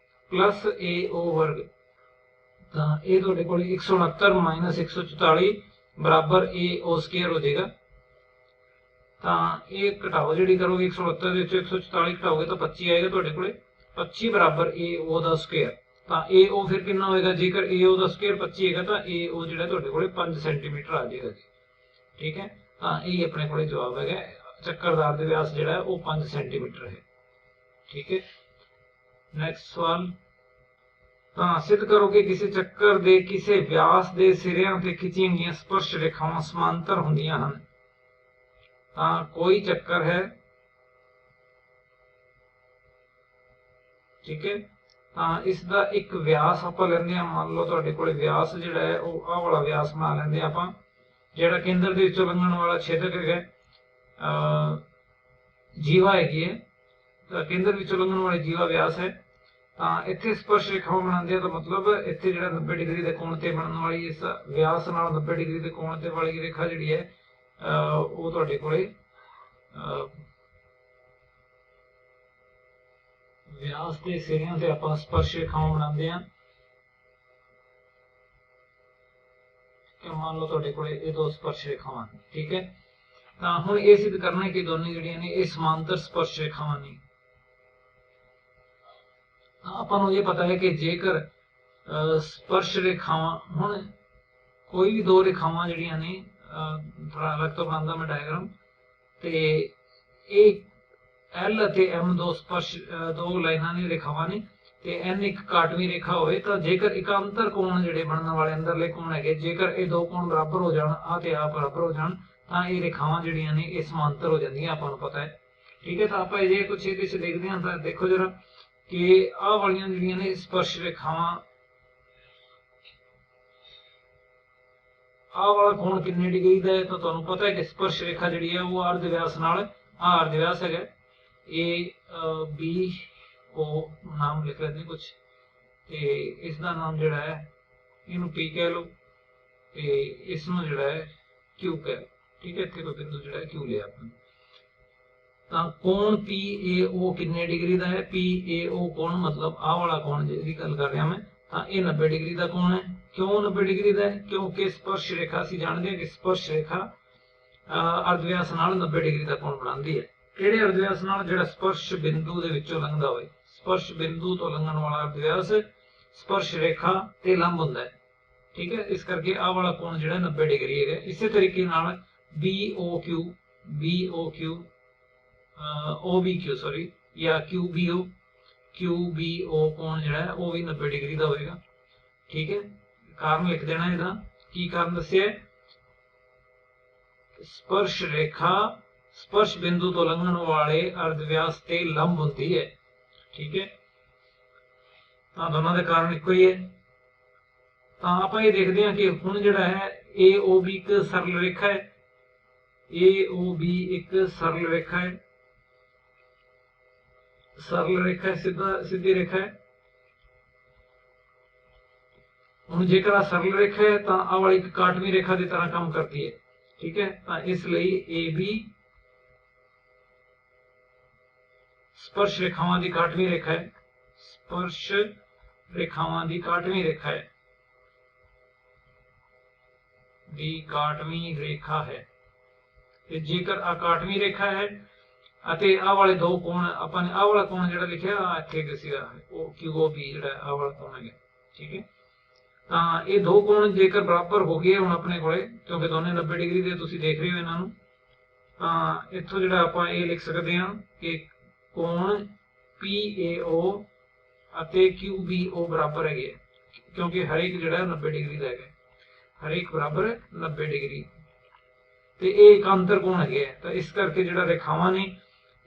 ਪਲੱਸ AO ਵਰਗ। ਤਾਂ ਇਹ ਤੁਹਾਡੇ ਕੋਲ 169 ਮਾਈਨਸ 144 ਬਰਾਬਰ AO ਸਕੁਅਰ ਹੋ ਜਾਏਗਾ। ਤਾਂ ਇਹ ਘਟਾਓ ਜਿਹੜੀ ਕਰੋਗੇ 169 ਦੇ ਵਿੱਚੋਂ 144 ਘਟਾਓਗੇ ਤਾਂ 25 ਆਏਗਾ ਤੁਹਾਡੇ ਕੋਲੇ। 25 ਬਰਾਬਰ AO ਦਾ ਸਕੁਅਰ। ਤਾਂ AO ਫਿਰ ਕਿੰਨਾ ਹੋਏਗਾ, ਜੇਕਰ AO ਦਾ ਸਕੁਅਰ 25 ਹੈਗਾ ਤਾਂ AO ਜਿਹੜਾ ਤੁਹਾਡੇ ਕੋਲੇ 5 ਸੈਂਟੀਮੀਟਰ ਆ ਜਾਏਗਾ ਜੀ, ਠੀਕ ਹੈ। ਤਾਂ ਇਹ ਆਪਣੇ ਕੋਲੇ ਜਵਾਬ ਹੈਗਾ। ਚੱਕਰ ਦਾ ਅਰਧ ਵਿਆਸ ਜਿਹੜਾ ਉਹ 5 ਸੈਂਟੀਮੀਟਰ ਹੈ, ਠੀਕ ਹੈ। ਨੈਕਸਟ ਸਵਾਲ। ਤਾਂ सिद्ध करो कि किसी ਚੱਕਰ ਦੇ ਕਿਸੇ ਵਿਆਸ ਦੇ ਸਿਰਿਆਂ ਤੇ ਖਿੱਚੀਆਂ ਗਈਆਂ ਸਪਰਸ਼ ਰੇਖਾਵਾਂ ਸਮਾਂਤਰ ਹੁੰਦੀਆਂ ਹਨ। ਤਾਂ ਕੋਈ ਚੱਕਰ ਹੈ, ठीक है, ਤਾਂ ਇਸ ਦਾ ਇੱਕ ਵਿਆਸ ਆਪਾਂ ਲੈਂਦੇ ਆ। ਮੰਨ ਲਓ ਤੁਹਾਡੇ ਕੋਲੇ ਵਿਆਸ ਜਿਹੜਾ ਹੈ ਉਹ ਆਹ ਵਾਲਾ ਵਿਆਸ ਬਣਾ ਲੈਂਦੇ ਆ ਆਪਾਂ, ਜਿਹੜਾ ਕੇਂਦਰ ਦੇ ਵਿੱਚੋਂ ਲੰਘਣ ਵਾਲਾ ਛੇਦਕ ਹੈਗਾ ਜੀਵਾ ਹੈਗੀ ਹੈ, ਤਾਂ ਕੇਂਦਰ ਵਿੱਚੋਂ ਲੰਘਣ ਵਾਲੀ ਜੀਵਾ ਵਿਆਸ ਹੈ। ਤਾਂ ਇੱਥੇ ਸਪਰਸ਼ ਰੇਖਾਵਾਂ ਬਣਾਉਂਦੇ ਆ, ਤਾਂ ਮਤਲਬ ਇੱਥੇ ਜਿਹੜਾ 90 ਡਿਗਰੀ ਦੇ ਕੋਣ ਤੇ ਬਣਨ ਵਾਲੀ ਇਸ ਵਿਆਸ ਨਾਲ 90 ਡਿਗਰੀ ਦੇ ਕੋਣ ਤੇ ਵਾਲੀ ਰੇਖਾ ਜਿਹੜੀ ਹੈ ਉਹ ਤੁਹਾਡੇ ਕੋਲੇ ਵਿਆਸ ਦੇ ਸਿਰਿਆਂ ਤੇ ਆਪਾਂ ਸਪਰਸ਼ ਰੇਖਾਵਾਂ ਬਣਾਉਂਦੇ ਆ। मान लो ਤੁਹਾਡੇ ਕੋਲੇ ਇਹ ਦੋ ਸਪਰਸ਼ ਰੇਖਾਵਾਂ ਨੇ, ਠੀਕ ਹੈ। ਤਾਂ ਹੁਣ ਇਹ ਸਿੱਧ ਕਰਨਾ ਹੈ ਕਿ ਦੋਨੇ ਜਿਹੜੀਆਂ ਨੇ ਇਹ ਸਮਾਂਤਰ ਸਪਰਸ਼ ਰੇਖਾਵਾਂ ਨੇ। ਆਪਾਂ ਨੂੰ ਇਹ ਪਤਾ ਹੈ ਕਿ ਜੇਕਰ ਸਪਰਸ਼ ਰੇਖਾਵਾਂ, ਹੁਣ ਕੋਈ ਵੀ ਦੋ ਰੇਖਾਵਾਂ ਜਿਹੜੀਆਂ ਨੇ, ਥੋੜਾ ਅਲੱਗ ਤੋਂ ਬਣਾਉਂਦਾ ਮੈਂ ਡਾਇਗਰਾਮ, ਤੇ ਇਹ L ਅਤੇ M ਦੋ ਸਪਰਸ਼ ਦੋ ਲਾਈਨਾਂ ਨੇ, ਰੇਖਾਵਾਂ ਨੇ, ਤੇ n ਇੱਕ ਕਾਟਵੀਂ ਰੇਖਾ ਹੋਵੇ, ਤਾਂ ਜੇਕਰ ਇਕਾਂਤਰ ਕੋਣ ਜਿਹੜੇ ਬਣਨ ਵਾਲੇ ਅੰਦਰਲੇ ਕੋਣ ਹੈਗੇ, ਜੇਕਰ ਇਹ ਦੋ ਕੋਣ ਬਰਾਬਰ ਹੋ ਜਾਣ, ਆ ਤੇ ਆ ਬਰਾਬਰ ਹੋ ਜਾਣ, ਤਾਂ ਇਹ ਰੇਖਾਵਾਂ ਜਿਹੜੀਆਂ ਨੇ ਇਹ ਸਮਾਂਤਰ ਹੋ ਜਾਂਦੀਆਂ, ਆਪਾਂ ਨੂੰ ਪਤਾ ਹੈ, ਠੀਕ ਹੈ। ਤਾਂ ਆਪਾਂ ਜੇ ਕੁਝ ਇਹਦੇ ਵਿੱਚ ਦੇਖਦੇ ਹਾਂ ਤਾਂ ਦੇਖੋ ਜਰਾ ਕਿ ਆਹ ਵਾਲੀਆਂ ਜਿਹੜੀਆਂ ਨੇ ਸਪਰਸ਼ ਰੇਖਾਵਾਂ, ਆਹ ਵਾਲਾ ਕੋਣ ਕਿੰਨੇ ਡਿਗਰੀ ਦਾ ਹੈ, ਤਾਂ ਤੁਹਾਨੂੰ ਪਤਾ ਹੈ ਕਿ ਸਪਰਸ਼ ਰੇਖਾ ਜਿਹੜੀ ਹੈ ਉਹ ਅਰਧ ਵਿਆਸ ਨਾਲ, ਆਹ ਅਰਧ ਵਿਆਸ ਹੈਗਾ, ਇਹ B O ਨਾਮ ਲਿਖ ਲੈਂਦੇ ਕੁਝ, ਤੇ ਇਸ ਦਾ ਨਾਮ ਜਿਹੜਾ ਹੈ ਇਹਨੂੰ P ਕਹਿ ਲਓ, ਤੇ ਇਸ ਨੂੰ ਜਿਹੜਾ ਹੈ Q ਕਹਿ ਲਓ, ਠੀਕ ਹੈ। ਇੱਥੇ ਕੋਈ ਬਿੰਦੂ ਜਿਹੜਾ ਹੈ Q ਲਿਆ ਆਪਾਂ। ਤਾਂ ਕੋਣ PAO ਕਿੰਨੇ ਡਿਗਰੀ ਦਾ ਹੈ? PAO ਕੋਣ ਮਤਲਬ ਆਹ ਵਾਲਾ ਕੋਣ ਜਿਹਦੀ ਗੱਲ ਕਰ ਰਿਹਾ ਮੈਂ, ਤਾਂ ਇਹ 90 ਡਿਗਰੀ ਦਾ ਕੋਣ ਹੈ। ਕਿਉਂ 90 ਡਿਗਰੀ ਦਾ ਹੈ? ਕਿਉਂਕਿ ਸਪਰਸ਼ ਰੇਖਾ, ਅਸੀਂ ਜਾਣਦੇ ਹਾਂ ਕਿ ਸਪਰਸ਼ ਰੇਖਾ ਅਰਧ ਵਿਆਸ ਨਾਲ 90 ਡਿਗਰੀ ਦਾ ਕੋਣ ਬਣਾਉਂਦੀ ਹੈ। ਕਿਹੜੇ ਅਰਧ ਵਿਆਸ ਨਾਲ? ਜਿਹੜਾ ਸਪਰਸ਼ ਬਿੰਦੂ ਦੇ ਵਿੱਚੋਂ ਲੰਘਦਾ ਹੋਵੇ। ਸਪਰਸ਼ ਬਿੰਦੂ ਤੋਂ ਲੰਘਣ ਵਾਲਾ ਅਰਧ ਵਿਆਸ ਸਪਰਸ਼ ਰੇਖਾ ਤੇ ਲੰਬ ਹੁੰਦਾ ਹੈ, ਠੀਕ ਹੈ। ਇਸ ਕਰਕੇ ਆਹ ਵਾਲਾ ਕੋਣ ਜਿਹੜਾ 90 ਡਿਗਰੀ ਹੈਗਾ। ਇਸੇ ਤਰੀਕੇ ਨਾਲ BOQ OBQ ਸੌਰੀ, ਜਾਂ QBO ਕੋਣ ਜਿਹੜਾ ਹੈ ਉਹ ਵੀ 90 ਡਿਗਰੀ ਦਾ ਹੋਏਗਾ, ਠੀਕ ਹੈ। ਕਾਰਨ ਲਿਖ ਦੇਣਾ ਇਹਦਾ, ਕੀ ਕਾਰਨ ਦੱਸਿਆ? ਸਪਰਸ਼ ਰੇਖਾ ਸਪਰਸ਼ ਬਿੰਦੂ ਤੋਂ ਲੰਘਣ ਵਾਲੇ ਅਰਧ ਵਿਆਸ ਤੇ ਲੰਬ ਹੁੰਦੀ ਹੈ, ਠੀਕ ਹੈ। ਤਾਂ ਦੋਨਾਂ ਦੇ ਕਾਰਨ ਇੱਕੋ ਹੀ ਹੈ। ਤਾਂ ਆਪਾਂ ਇਹ ਦੇਖਦੇ ਹਾਂ ਕਿ ਹੁਣ ਜਿਹੜਾ ਹੈ AOB ਇੱਕ ਸਰਲ ਰੇਖਾ ਹੈ, AOB ਇੱਕ ਸਰਲ ਰੇਖਾ ਹੈ, ਸਰਲ ਰੇਖਾ ਸਿੱਧੀ ਰੇਖਾ ਹੈ। ਹੁਣ ਜੇਕਰ ਆ ਸਰਲ ਰੇਖਾ ਹੈ ਤਾਂ ਆਹ ਵਾਲੀ ਇੱਕ ਕਾਟਵੀਂ ਰੇਖਾ ਦੀ ਤਰ੍ਹਾਂ ਕੰਮ ਕਰਦੀ ਹੈ, ਠੀਕ ਹੈ। ਤਾਂ ਇਸ ਲਈ AB ਸਪਰਸ਼ ਰੇਖਾਵਾਂ ਦੀ ਕਾਟਵੀਂ ਰੇਖਾ ਹੈ, ਸਪਰਸ਼ ਰੇਖਾਵਾਂ ਦੀ ਕਾਟਵੀਂ ਰੇਖਾ ਹੈ, ਦੀ ਕਾਟਵੀਂ ਰੇਖਾ ਹੈ। ਤੇ ਜੇਕਰ ਆ ਕਾਟਵੀਂ ਰੇਖਾ ਹੈ ਅਤੇ ਆਹ ਵਾਲੇ ਦੋ ਕੋਣ, ਆਪਾਂ ਨੇ ਆਹ ਵਾਲਾ ਕੋਣ ਜਿਹੜਾ ਲਿਖਿਆ ਇੱਥੇ ਸੀਗਾ ਉਹ QOB ਜਿਹੜਾ ਆਹ ਵਾਲਾ ਕੋਣ ਹੈਗਾ, ਠੀਕ ਹੈ। ਤਾਂ ਇਹ ਦੋ ਕੋਣ ਜੇਕਰ ਬਰਾਬਰ ਹੋ ਗਏ ਹੁਣ ਆਪਣੇ ਕੋਲੇ, ਕਿਉਂਕਿ ਦੋਨੇ 90 ਡਿਗਰੀ ਦੇ ਤੁਸੀਂ ਦੇਖ ਰਹੇ ਹੋ ਇਹਨਾਂ ਨੂੰ, ਤਾਂ ਇੱਥੋਂ ਜਿਹੜਾ ਆਪਾਂ ਇਹ ਲਿਖ ਸਕਦੇ ਹਾਂ ਕਿ ਕੋਣ PAO ਅਤੇ QBO ਬਰਾਬਰ ਹੈਗੇ, ਕਿਉਂਕਿ ਹਰੇਕ ਜਿਹੜਾ 90 ਡਿਗਰੀ ਦਾ ਹੈਗਾ, ਹਰੇਕ ਬਰਾਬਰ 90 ਡਿਗਰੀ, ਤੇ ਇਹ ਇਕਾਂਤਰ ਕੋਣ ਹੈਗੇ। ਤਾਂ ਇਸ ਕਰਕੇ ਜਿਹੜਾ ਰੇਖਾਵਾਂ ਨੇ,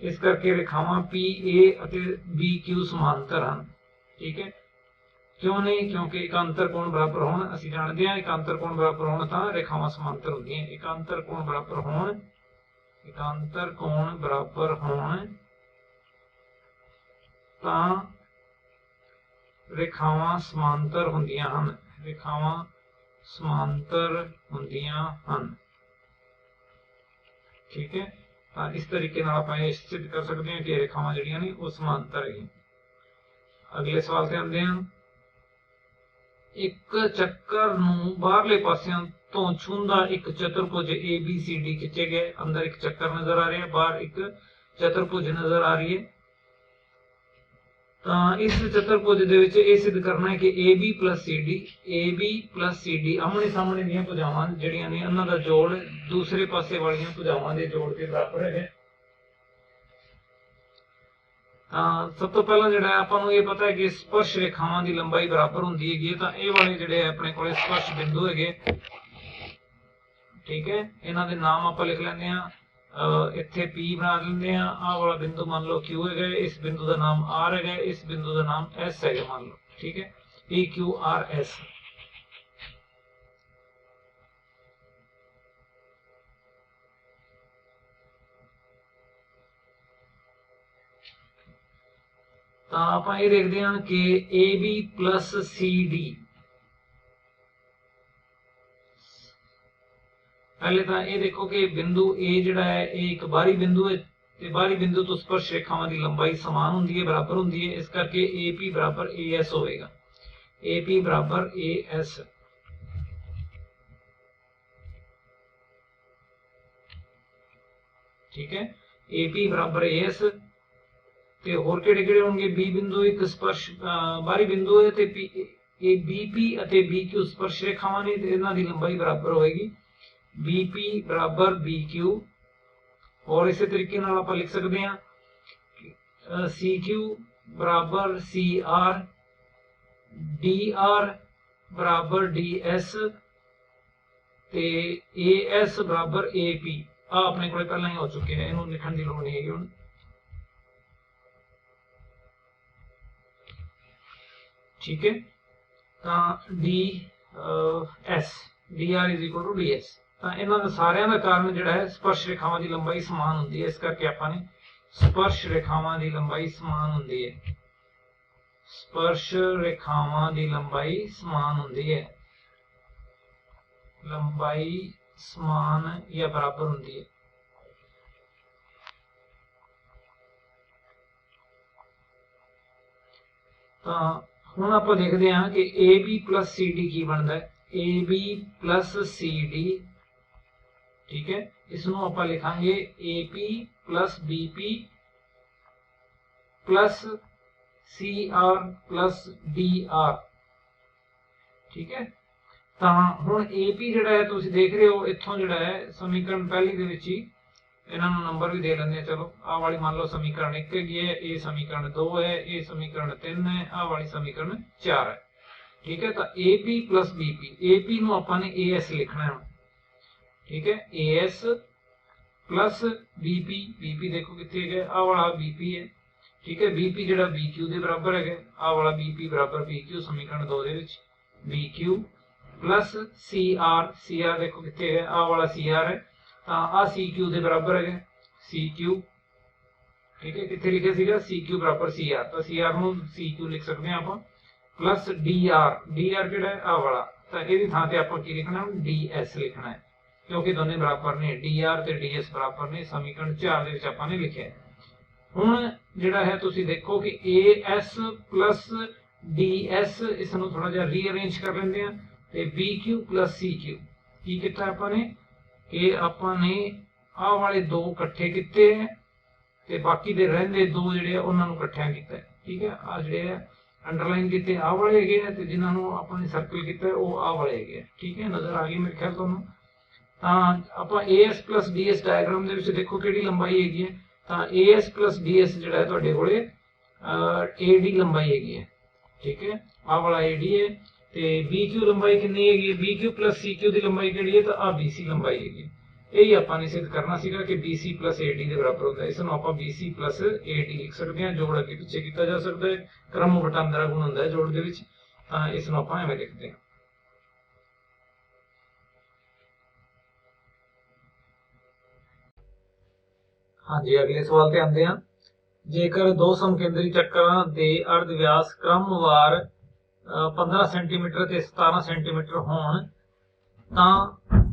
ਇਸ ਕਰਕੇ ਰੇਖਾਵਾਂ PA ਅਤੇ BQ ਸਮਾਂਤਰ ਹਨ, ਠੀਕ ਹੈ। ਕਿਉਂ ਨਹੀਂ? ਕਿਉਂਕਿ ਇਕਾਂਤਰ ਕੋਣ ਬਰਾਬਰ ਹੋਣ, ਅਸੀਂ ਜਾਣਦੇ ਹਾਂ ਇਕਾਂਤਰ ਕੋਣ ਬਰਾਬਰ ਹੋਣ ਤਾਂ ਰੇਖਾਵਾਂ ਸਮਾਂਤਰ ਹੁੰਦੀਆਂ। ਇਕਾਂਤਰ ਕੋਣ ਬਰਾਬਰ ਹੋਣ, ਇਕਾਂਤਰ ਕੋਣ ਬਰਾਬਰ ਹੋਣ ਤਾਂ ਰੇਖਾਵਾਂ ਸਮਾਂਤਰ ਹੁੰਦੀਆਂ ਹਨ, ਰੇਖਾਵਾਂ ਸਮਾਂਤਰ ਹੁੰਦੀਆਂ ਹਨ, ਠੀਕ ਹੈ। ਤਾਂ ਇਸ ਤਰੀਕੇ ਨਾਲ ਆਪਾਂ ਇਹ ਸਿੱਧ ਕਰ ਸਕਦੇ ਹਾਂ ਕਿ ਰੇਖਾਵਾਂ ਜਿਹੜੀਆਂ ਨੇ ਉਹ ਸਮਾਂਤਰ ਹੈਗੀਆਂ। ਅਗਲੇ ਸਵਾਲ ਤੇ ਆਉਂਦੇ ਹਾਂ। ਇੱਕ ਚੱਕਰ ਨੂੰ ਬਾਹਰਲੇ ਪਾਸਿਆਂ ਤੋਂ ਛੂੰਹਦਾ ਇੱਕ ਚਤੁਰਭੁਜ ABCD ਖਿੱਚੇ ਗਏ। ਅੰਦਰ ਇੱਕ ਚੱਕਰ ਨਜ਼ਰ ਆ ਰਿਹਾ, ਬਾਹਰ ਇੱਕ ਚਤੁਰਭੁਜ ਨਜ਼ਰ ਆ ਰਹੀ ਹੈ। ਤਾਂ ਇਸ ਚਤੁਰਭੁਜ ਦੇ ਵਿੱਚ ਇਹ ਸਿੱਧ ਕਰਨਾ ਹੈ ਕਿ AB plus CD ਆਮਣੇ ਸਾਹਮਣੇ ਦੀਆਂ ਭੁਜਾਵਾਂ ਜਿਹੜੀਆਂ ਨੇ ਉਹਨਾਂ ਦਾ ਜੋੜ ਦੂਸਰੇ ਪਾਸੇ ਵਾਲੀਆਂ ਭੁਜਾਵਾਂ ਦੇ ਜੋੜ ਦੇ ਬਰਾਬਰ ਹੈ। सब तो पहला जिहड़ा आपां नूं ये पता है कि स्पर्श रेखावां दी लंबाई बराबर हुंदी हैगी, तां इह वाले जिहड़े अपने कोले स्पर्श बिंदु हैगे, ठीक है, इन्हां दे नाम आपां लिख लैंदे हां। इत्थे P बना लेंदे हां, आह वाला बिंदु मान लो Q है, इस बिंदु का नाम R है, इस बिंदु का नाम S है मान लो, ठीक है, P Q R S। ਤਾਂ ਆਪਾਂ ਇਹ ਦੇਖਦੇ ਹਾਂ ਕਿ AB plus CD, पहले तो ये देखो कि बिंदु ए जिहड़ा है ये एक बाहरी बिंदु है, ते बाहरी बिंदु तो स्पर्श रेखावां दी लंबाई समान हुंदी है, बराबर हुंदी है, इस करके AP बराबर AS होएगा, AP बराबर AS। ठीक है, AP बराबर AS। ते होर किहड़े-किहड़े होणगे, B बिंदु एक स्पर्श बाहरी बिंदु है, ते BP अते BQ स्पर्श रेखावां ने, ते इन्हां दी लंबाई बराबर होएगी BP बराबर BQ। और इसी तरीके नाल आपां लिख सकते हैं CQ बराबर CR, DR बराबर DS, ते AS बराबर AP। आ अपने कोले पहला ही हो चुके हैं, इन्हों लिखण दी लोड़ नहीं है हुण। ठीक है, DS DR is equal to DS। इन्हां दा सारियां दा कारण जिहड़ा है स्पर्श रेखावां दी लंबाई समान हुंदी है, इस करके आपां ने स्पर्श रेखावां दी लंबाई समान हुंदी है, स्पर्श रेखावां दी लंबाई समान हुंदी है, लंबाई समान या बराबर हुंदी है। तां हुण आपां देखदे हां कि AB प्लस CD की बनदा है, AB प्लस CD, ठीक है, इसनों आपां लिखांगे AP plus BP plus CR plus DR। ठीक है, तां हुण AP जिहड़ा है तुसीं देख रहे हो, इत्थों जिहड़ा है समीकरण पहली दे विच ही इन्हां नूं नंबर भी दे लैंदे। चलो आह वाली मान लो समीकरण 1 है, ये समीकरण 2 है, ये समीकरण 3 है, आह वाली समीकरण 4 है। ठीक है, तो AP प्लस BP, AP नूं आपां ने AS लिखना है। ठीक है, AS प्लस BP, BP देखो कितने गए, आ वाला BP है। ठीक है, BP जिहड़ा BQ के बराबर है, आ वाला BP बराबर BQ, समीकरण 2 दे विच BQ प्लस CR, CR देखो कितने गए, आ वाला CR है, तो आ CQ के बराबर है CQ। ठीक है, कितने लिखे सीगा CQ बराबर CR, तो CR नूं CQ लिख सकते हैं आप, प्लस DR, DR किहड़ा है आ वाला, तो इहदी थां ते आपां की लिखना DS लिखना है, क्योंकि दोनों बराबर ने, DR ते DS बराबर ने, समीकरण 4 ਦੇ ਵਿੱਚ ਆਪਾਂ ਨੇ ਲਿਖਿਆ। ਹੁਣ ਜਿਹੜਾ ਹੈ ਤੁਸੀਂ ਦੇਖੋ ਕਿ AS प्लस DS, ਇਸ ਨੂੰ ਥੋੜਾ ਜਿਹਾ ਰੀਅਰੇਂਜ ਕਰ ਲੈਂਦੇ ਆ, ਤੇ BQ प्लस CQ ਕੀ ਕੀਤਾ ਆਪਾਂ ਨੇ ਕਿ ਆਪਾਂ ਨੇ ਆਹ ਵਾਲੇ ਦੋ ਇਕੱਠੇ ਕੀਤੇ ਹੈ, ਤੇ ਬਾਕੀ ਦੇ ਰਹਿੰਦੇ ਦੋ ਜਿਹੜੇ ਆ ਉਹਨਾਂ ਨੂੰ ਇਕੱਠਿਆਂ ਕੀਤਾ। ਠੀਕ ਹੈ, ਆ ਜਿਹੜੇ ਆ अंडरलाइन किए आ वाले है, तो जिन्होंने अपने सर्कल किया वो आ वाले है। ठीक है, नजर आ गई मेरे ख्याल तुहानूं। आप AS प्लस DS डायग्राम दे विच देखो किहड़ी लंबाई हैगी है, तो AS प्लस DS जिहड़ा है तुहाडे कोले AD लंबाई हैगी है। ठीक है, आ वाला AD है, तो BQ लंबाई कितनी हैगी, BQ प्लस CQ की लंबाई किहड़ी है, तो आ BC लंबाई हैगी। यही आपां ने सिद्ध करना सीगा कि BC प्लस AD के बराबर होता है। इसनूं आपां BC प्लस AD लिख सकते हैं, जोड़ अगे पिछे किया जा सकता है, क्रम वटांदरा गुण हुंदा है जोड़ दे विच, तां इसनूं आपां एवें लिखते हैं। हाँ जी, अगले सवाल ते आंदे हां। जेकर दो समकेंद्री चक्करां दे अर्ध व्यास क्रमवार 15 सेंटीमीटर ते 17 सेंटीमीटर होण, तां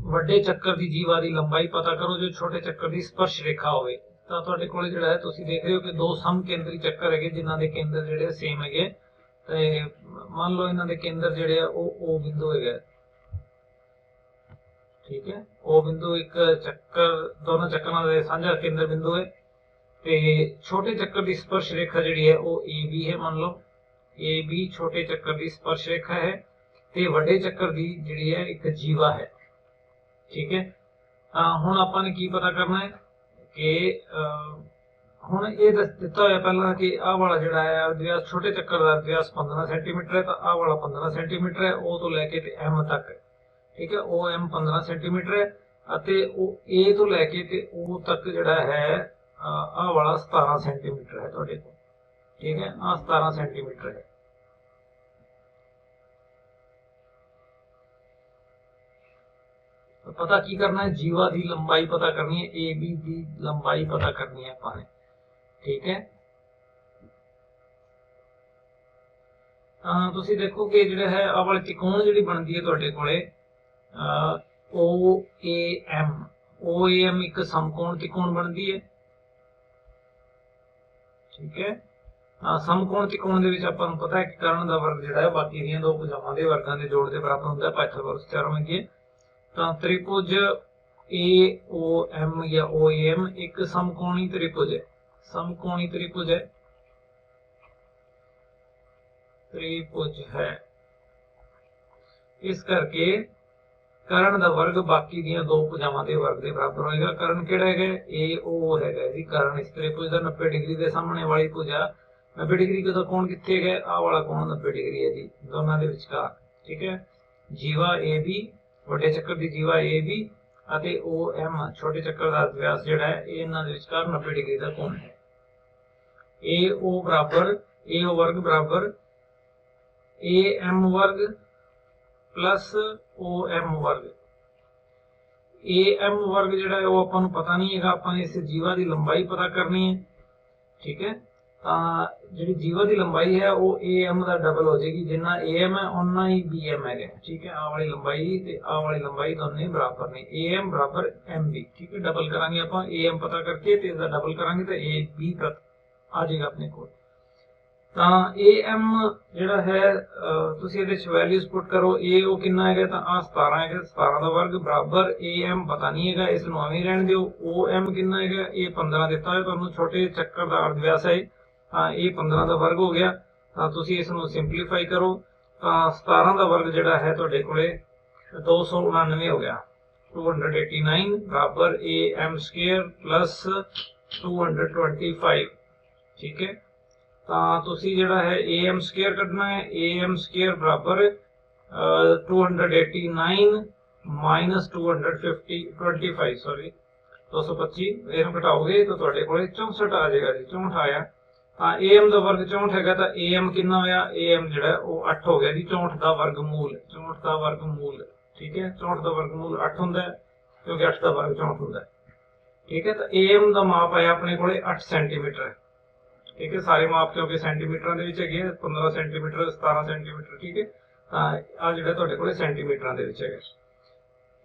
ਵੱਡੇ ਚੱਕਰ ਦੀ ਜੀਵਾ ਦੀ ਲੰਬਾਈ ਪਤਾ ਕਰੋ ਜੋ ਛੋਟੇ ਚੱਕਰ ਦੀ ਸਪਰਸ਼ ਰੇਖਾ ਹੋਵੇ। ਤਾਂ ਤੁਹਾਡੇ ਕੋਲੇ ਜਿਹੜਾ ਹੈ ਤੁਸੀਂ ਦੇਖ ਰਹੇ ਹੋ ਕਿ ਦੋ ਸਮਕੇਂਦਰੀ ਚੱਕਰ ਹੈਗੇ ਜਿਨ੍ਹਾਂ ਦੇ ਕੇਂਦਰ ਜਿਹੜੇ ਸੇਮ ਹੈਗੇ, ਤੇ ਮੰਨ ਲਓ ਇਹਨਾਂ ਦੇ ਕੇਂਦਰ ਜਿਹੜੇ ਆ ਉਹ O ਬਿੰਦੂ ਹੈਗਾ। ਠੀਕ ਹੈ, O ਬਿੰਦੂ ਇੱਕ ਚੱਕਰ, ਦੋਨੋਂ ਚੱਕਰਾਂ ਦਾ ਸਾਂਝਾ ਕੇਂਦਰ ਬਿੰਦੂ ਹੈ, ਤੇ ਛੋਟੇ ਚੱਕਰ ਦੀ ਸਪਰਸ਼ ਰੇਖਾ ਜਿਹੜੀ ਹੈ ਉਹ AB ਹੈ। ਮੰਨ ਲਓ AB ਛੋਟੇ ਚੱਕਰ ਦੀ ਸਪਰਸ਼ ਰੇਖਾ ਹੈ, ਤੇ ਵੱਡੇ ਚੱਕਰ ਦੀ ਜਿਹੜੀ ਹੈ ਇੱਕ ਜੀਵਾ ਹੈ। ठीक है, हुण आपां ने की पता करना है कि ਹੁਣ ਇਹ ਦਿੱਤਾ ਹੋਇਆ ਪਹਿਲਾਂ ਕਿ ਆਹ ਵਾਲਾ ਜਿਹੜਾ ਹੈ ਵਿਆਸ ਛੋਟੇ ਚੱਕਰ ਦਾ ਵਿਆਸ 15 ਸੈਂਟੀਮੀਟਰ ਹੈ, ਤਾਂ ਆਹ ਵਾਲਾ 15 ਸੈਂਟੀਮੀਟਰ ਹੈ, ਉਹ ਤੋਂ ਲੈ ਕੇ ਤੇ M ਤੱਕ ਹੈ। ਠੀਕ ਹੈ, ਉਹ M 15 ਸੈਂਟੀਮੀਟਰ ਹੈ ਅਤੇ ਉਹ A ਤੋਂ ਲੈ ਕੇ ਤੇ O ਤੱਕ ਜਿਹੜਾ ਹੈ ਆਹ ਵਾਲਾ 17 ਸੈਂਟੀਮੀਟਰ ਹੈ ਤੁਹਾਡੇ ਕੋਲ। ठीक है, 17 सेंटीमीटर है। तो पता की करना है, जीवा की लंबाई पता करनी है, ए बी की लंबाई पता करनी है अपने। ठीक है, तुसी देखो कि जिहड़ा है आ वाली त्रिकोण जिहड़ी बनदी है तुहाडे कोले ओ ए एम एक समकोण त्रिकोण बनदी है। ठीक है, समकोण त्रिकोण ਦੇ ਵਿੱਚ ਆਪਾਂ ਨੂੰ ਪਤਾ ਹੈ ਕਿ ਕਰਨ ਦਾ ਵਰਗ ਜਿਹੜਾ ਹੈ ਬਾਕੀ ਦੀਆਂ ਦੋ ਭੁਜਾਵਾਂ ਦੇ ਵਰਗਾਂ ਦੇ ਜੋੜ ਦੇ ਬਰਾਬਰ ਹੁੰਦਾ ਹੈ। ਪਾਇਥਾਗੋਰਸ ਥਿਓਰਮ ਹੈ। ਤਾਂ त्रिभुज AOM या OAM एक समकोणी त्रिभुज है, समकोणी त्रिभुज है, त्रिभुज है। इस करके करण ਦਾ वर्ग बाकी ਦੀਆਂ ਦੋ ਭੁਜਾਵਾਂ ਦੇ वर्ग ਦੇ बराबर होएगा। करण ਕਿਹੜਾ ਹੈਗਾ? AO ਹੈਗਾ ਜੀ करण। इस त्रिभुज ਦਾ 90 डिग्री ਦੇ ਸਾਹਮਣੇ ਵਾਲੀ ਭੁਜਾ 90 डिग्री का कोण कितने है? आ वाला कोण 90 डिग्री है जी दोनों के विचकार। ठीक है, जीवा ए बी बड़े चक्कर की जीवा ए बी और ओ एम छोटे चक्कर का व्यास जिहड़ा है इन्हां दे विचकार 90 डिग्री का कोण है। ए ओ बराबर ए ओ वर्ग बराबर ए एम वर्ग प्लस ओ एम वर्ग। ए एम वर्ग जिहड़ा है वो आपां नूं पता नहीं है, आपां इस जीवा की लंबाई पता करनी है। ठीक है, जी जीवा की लंबाई है वो ए एम का डबल हो जाएगी, जिन्ना ए एम है उन्ना ही बी एम है। ठीक है, आ वाली लंबाई ते आ वाली लंबाई दोनों बराबर ने, ए एम बराबर एम बी। ठीक है, डबल करांगे आप ए एम पता करके ते इसका डबल करांगे तो ए बी आ जाएगा अपने को। ए एम जिहड़ा है तुसीं इहदे च वैल्यूज पुट करो। ए ओ कितना है तो आ 17 है, 17 का वर्ग बराबर ए एम पता नहीं है, इस नूं एवें रहण दिओ। ओ एम कितना है ये 15 दिता है तुहानूं, छोटे चक्कर का अर्धव्यास है। ये 15 का वर्ग हो गया। तुसीं इस नूं सिंपलीफाई करो। 17 का वर्ग जिहड़ा है तुहाडे कोले 299 हो गया। 289 बराबर ए एम स्क्वायर प्लस 225। ठीक है, तुसी जिहड़ा है ए एम स्क्वायर कढना है, ए एम स्क्वायर बराबर 289 माइनस 225 सॉरी 225 इहनूं घटाओगे तो तुहाडे कोले 64 आ जाएगा जी। 64 आया। ए एम का वर्ग 64 है तो ए एम कितना होया? ए एम जिहड़ा वो 8 हो गया जी। 64 का वर्गमूल, 64 का वर्गमूल। ठीक है, 64 का वर्गमूल 8 होंदा है क्योंकि 8 का वर्ग 64 होंदा है। ठीक है, तो ए एम का माप आया अपने कोले 8 सेंटीमीटर है। ठीक है, सारे माप क्योंकि सेंटीमीटर दे विच हैगे 15 सेंटीमीटर 17 सेंटीमीटर। ठीक है, आ जिहड़ा तुहाडे कोले सेंटीमीटर दे विच हैगा।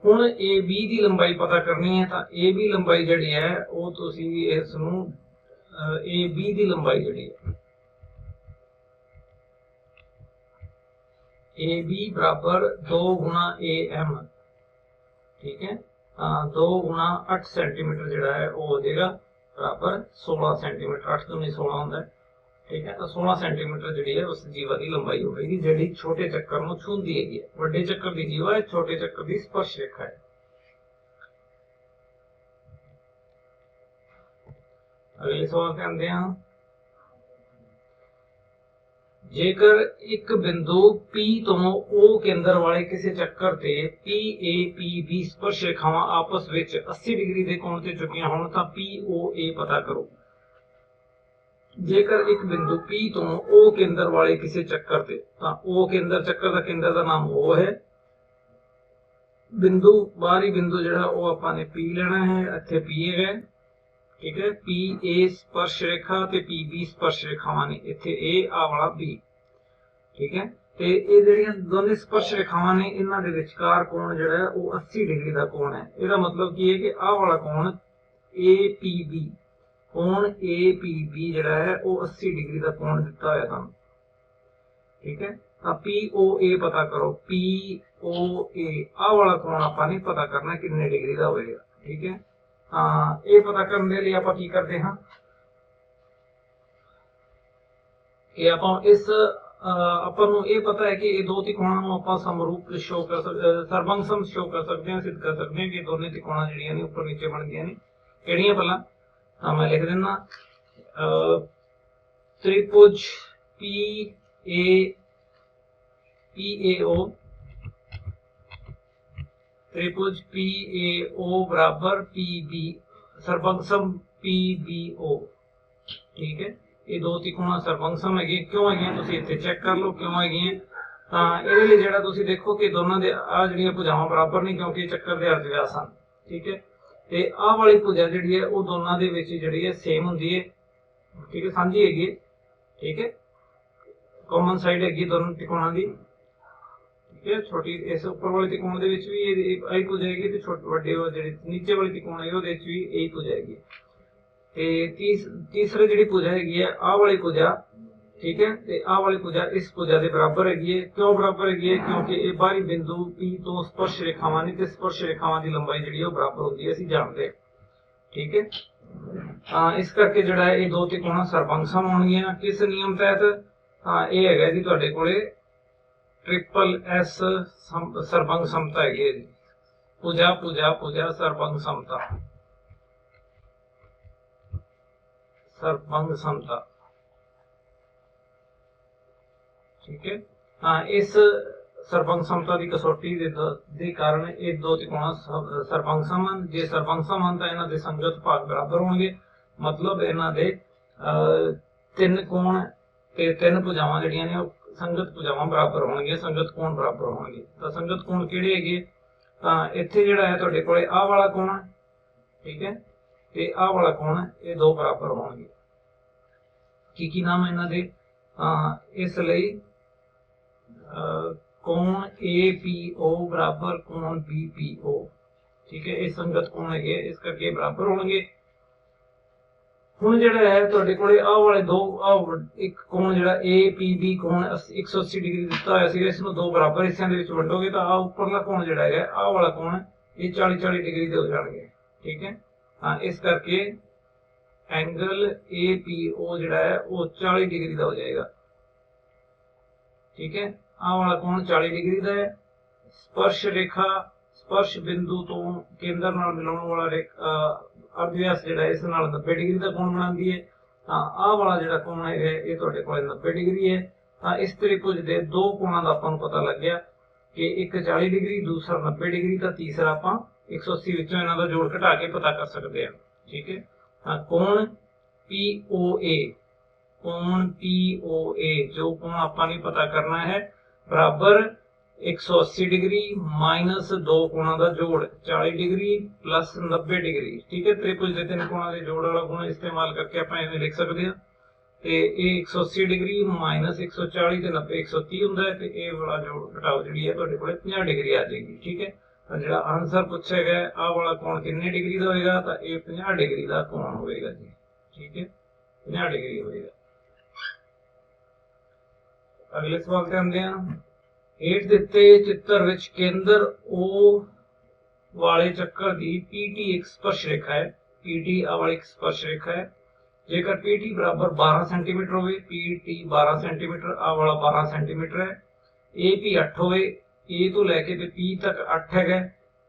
हुण ए बी की लंबाई पता करनी है, तो ए बी लंबाई जिहड़ी है वो तुसीं इस नूं ए बी की लंबाई जिहड़ी है ए बी बराबर 2 गुणा ए एम। ठीक है, 2 गुणा 8 सेंटीमीटर जिहड़ा है वो हो जाएगा बराबर 16 सेंटीमीटर। 8 तो नहीं 16 होंदा है। ठीक है, तो 16 सेंटीमीटर जिहड़ी है उस जीवा की लंबाई होगी जिहड़ी छोटे चक्कर नूं छूंदी है। वड्डे चक्कर की जीवा है, छोटे चक्कर की स्पर्श रेखा है। अगले सवाल ते आंदे हां। जेकर एक बिंदु P तो O केंद्र वाले किसी चक्कर ते PA PB स्पर्श रेखावां आपस विच 80 डिग्री के कोण ते झुकीआं होण तां POA पता करो। जेकर एक बिंदु P तो O केंद्र वाले किसी चक्कर ते तां O केंद्र चक्कर का केंद्र का नाम O है। बिंदु बाहरी बिंदु जिहड़ा वो आपां ने P लेना है, इत्थे P है। ठीक है, पी ए स्पर्श रेखा ते पी बी स्पर्श रेखावां ने, इत्थे ए आ वाला बी। ठीक है, ते ये जिहड़ियां दोनों स्पर्श रेखावां ने इन्हां दे विचकार कोण जिहड़ा है वो 80 डिग्री का कोण है। इसदा मतलब की है कि आ वाला कोण ए पी बी, कोण ए पी बी जिहड़ा है वो 80 डिग्री का कोण दिता होया तुहानूं। ठीक है, तां पी ओ ए पता करो। पी ओ ए आ वाला कोण आपां ने पता करना कितने डिग्री का होएगा। ठीक है, ये पता करने के लिए आप की करते हैं कि आप इस अपन ये पता है कि ये दो त्रिकोणों को आप समरूप शो कर सकते, सर्वंग सम शो कर सकते हैं, सिद्ध कर सकते हैं कि दोनों त्रिकोण जिहड़ियां ने ऊपर नीचे बन गई ने। किहड़ियां पहला मैं लिख देना। त्रिभुज PAO त्रिभुज PAO बराबर PB ਸਰਬੰਗਸਮ PBO। ठीक है, ये दो त्रिकोण ਸਰਬੰਗਸਮ है, क्यों है तुसीं इत्थे चेक कर लो क्यों है। ਤਾਂ ਇਹਦੇ ਲਈ ਜਿਹੜਾ ਤੁਸੀਂ ਦੇਖੋ ਕਿ ਦੋਨਾਂ ਦੇ ਆ ਜਿਹੜੀਆਂ ਭੁਜਾਵਾਂ ਬਰਾਬਰ ਨਹੀਂ, ਕਿਉਂਕਿ ਚੱਕਰ ਦੇ ਅਰਧ ਵਿਆਸ ਹਨ। ਠੀਕ ਹੈ, ਤੇ ਆਹ ਵਾਲੀ ਭੁਜਾ ਜਿਹੜੀ ਹੈ ਉਹ ਦੋਨਾਂ ਦੇ ਵਿੱਚ ਜਿਹੜੀ ਹੈ ਸੇਮ ਹੁੰਦੀ ਹੈ। ਠੀਕ ਹੈ, ਸਾਂਝੀ ਹੈਗੀ ਹੈ। ਠੀਕ है, कॉमन साइड हैगी दोनों त्रिकोणों की। ठीक है, छोटी इस उपर वाले त्रिकोण दे विच भी यही भुजा हैगी ते छोटे वड्डे जिहड़े नीचे वाले त्रिकोण है ਉਹਦੇ ਵਿੱਚ ਵੀ यही भुजा हैगी। ते तीसरी जिहड़ी भुजा हैगी है आह वाली भुजा। ठीक है, ते आह वाली भुजा इस भुजा के बराबर हैगी है। क्यों बराबर हैगी है? क्योंकि ये बाहरी बिंदु P तो स्पर्श रेखावां ने ते स्पर्श रेखावां की लंबाई जिहड़ी है बराबर होती है, असीं जानते हैं। ठीक है, इस करके जिहड़ा ये दो त्रिकोण ਸਰਬੰਗਸਮ होणगीਆਂ किस नियम तहत? ये है जी तुहाडे कोले ट्रिपल S ਸਰਬੰਗਸਮਤਾ हैगी है जी। भुजा भुजा भुजा ਸਰਬੰਗਸਮਤਾ ਸਰਬੰਗਸਮਤਾ। ठीक है, इस ਸਰਬੰਗਸਮਤਾ की कसौटी के कारण ये दो त्रिकोण ਸਰਬੰਗਸਮ हैं। जे ਸਰਬੰਗਸਮ हैं तो इन्हां दे संगत भाग बराबर होणगे, मतलब इन्हां दे तीन कोण ते तीन भुजावां जिहड़ियां ने संगत भुजावां बराबर होणगीਆਂ, संगत कोण बराबर होणगे। तो संगत कोण किहड़े हैगे? तां इत्थे जिहड़ा है तुहाडे कोले आह वाला कोण, ठीक है, ते आह वाला कोण ये दो बराबर होणगे। की नाम है इन्हां दे? इसलिए कोण APO बराबर कोण BPO। ठीक है, ये संगत कोण है, इस करके बराबर होंगे। हुण जिहड़ा है तुहाडे कोले आह वाले दो एक कोण जिहड़ा APB कोण 180 डिग्री दिता होया सी, इसनूं दो बराबर हिस्सिਆਂ ਦੇ ਵਿੱਚ ਵੰਡੋਗੇ ਤਾਂ ਆਹ ਉੱਪਰਲਾ कोण जिहड़ा है आह वाला कोण ये 40-40 डिग्री ਦੇ ਹੋ ਜਾਣਗੇ। ठीक है, इस करके एंगल APO जिहड़ा है वो 40 डिग्री का हो जाएगा। ठीक है, आह वाला कोण 40 डिग्री का है। स्पर्श रेखा स्पर्श बिंदु तो केंद्र नाल मिलाउण वाला अर्धव्यास जिहड़ा इस नाल 90 डिग्री का कोण बनाती है। आह वाला जिहड़ा कोण है ये तुहाडे कोल 90 डिग्री है। इस त्रिभुज के दो कोणां दा आपां नूं पता लग गया कि एक 40 डिग्री दूसरा 90 डिग्री, तो तीसरा आपां 180 विचों इन्हां दा जोड़ घटा के पता कर सकते हैं। ठीक है, कोण POA कोण POA जो कोण आपां ने पता करना है बराबर 180 डिग्री माइनस दो कोणों का जोड़ 40 डिग्री प्लस 90 डिग्री। ठीक है, त्रिभुज के तीन कोणों के जोड़ वाला गुण इस्तेमाल करके आप इवें लिख सकते हैं। तो ये 180 डिग्री माइनस 140 ते 90 130 हुंदा है, ते ये वाला जोड़ घटाओ जिहड़ी है तुहाडे कोले 50 डिग्री आ जाएगी। ठीक है, तो जिहड़ा आंसर पूछा गया आह वाला कोण कितने डिग्री का होएगा? तो ये 50 डिग्री का कोण होएगा जी। ठीक है, 50 डिग्री होएगा। अगले सवाल ते आंदे हां। हेठ दिते चित्र विच केंद्र O वाले चक्कर की PT एक स्पर्श रेखा है। PT आ वाली एक स्पर्श रेखा है। जेकर PT बराबर 12 सेंटीमीटर होवे, PT 12 सेंटीमीटर आ वाला 12 सेंटीमीटर है, AP 8 होवे, A तो लैके ते P तक 8 है,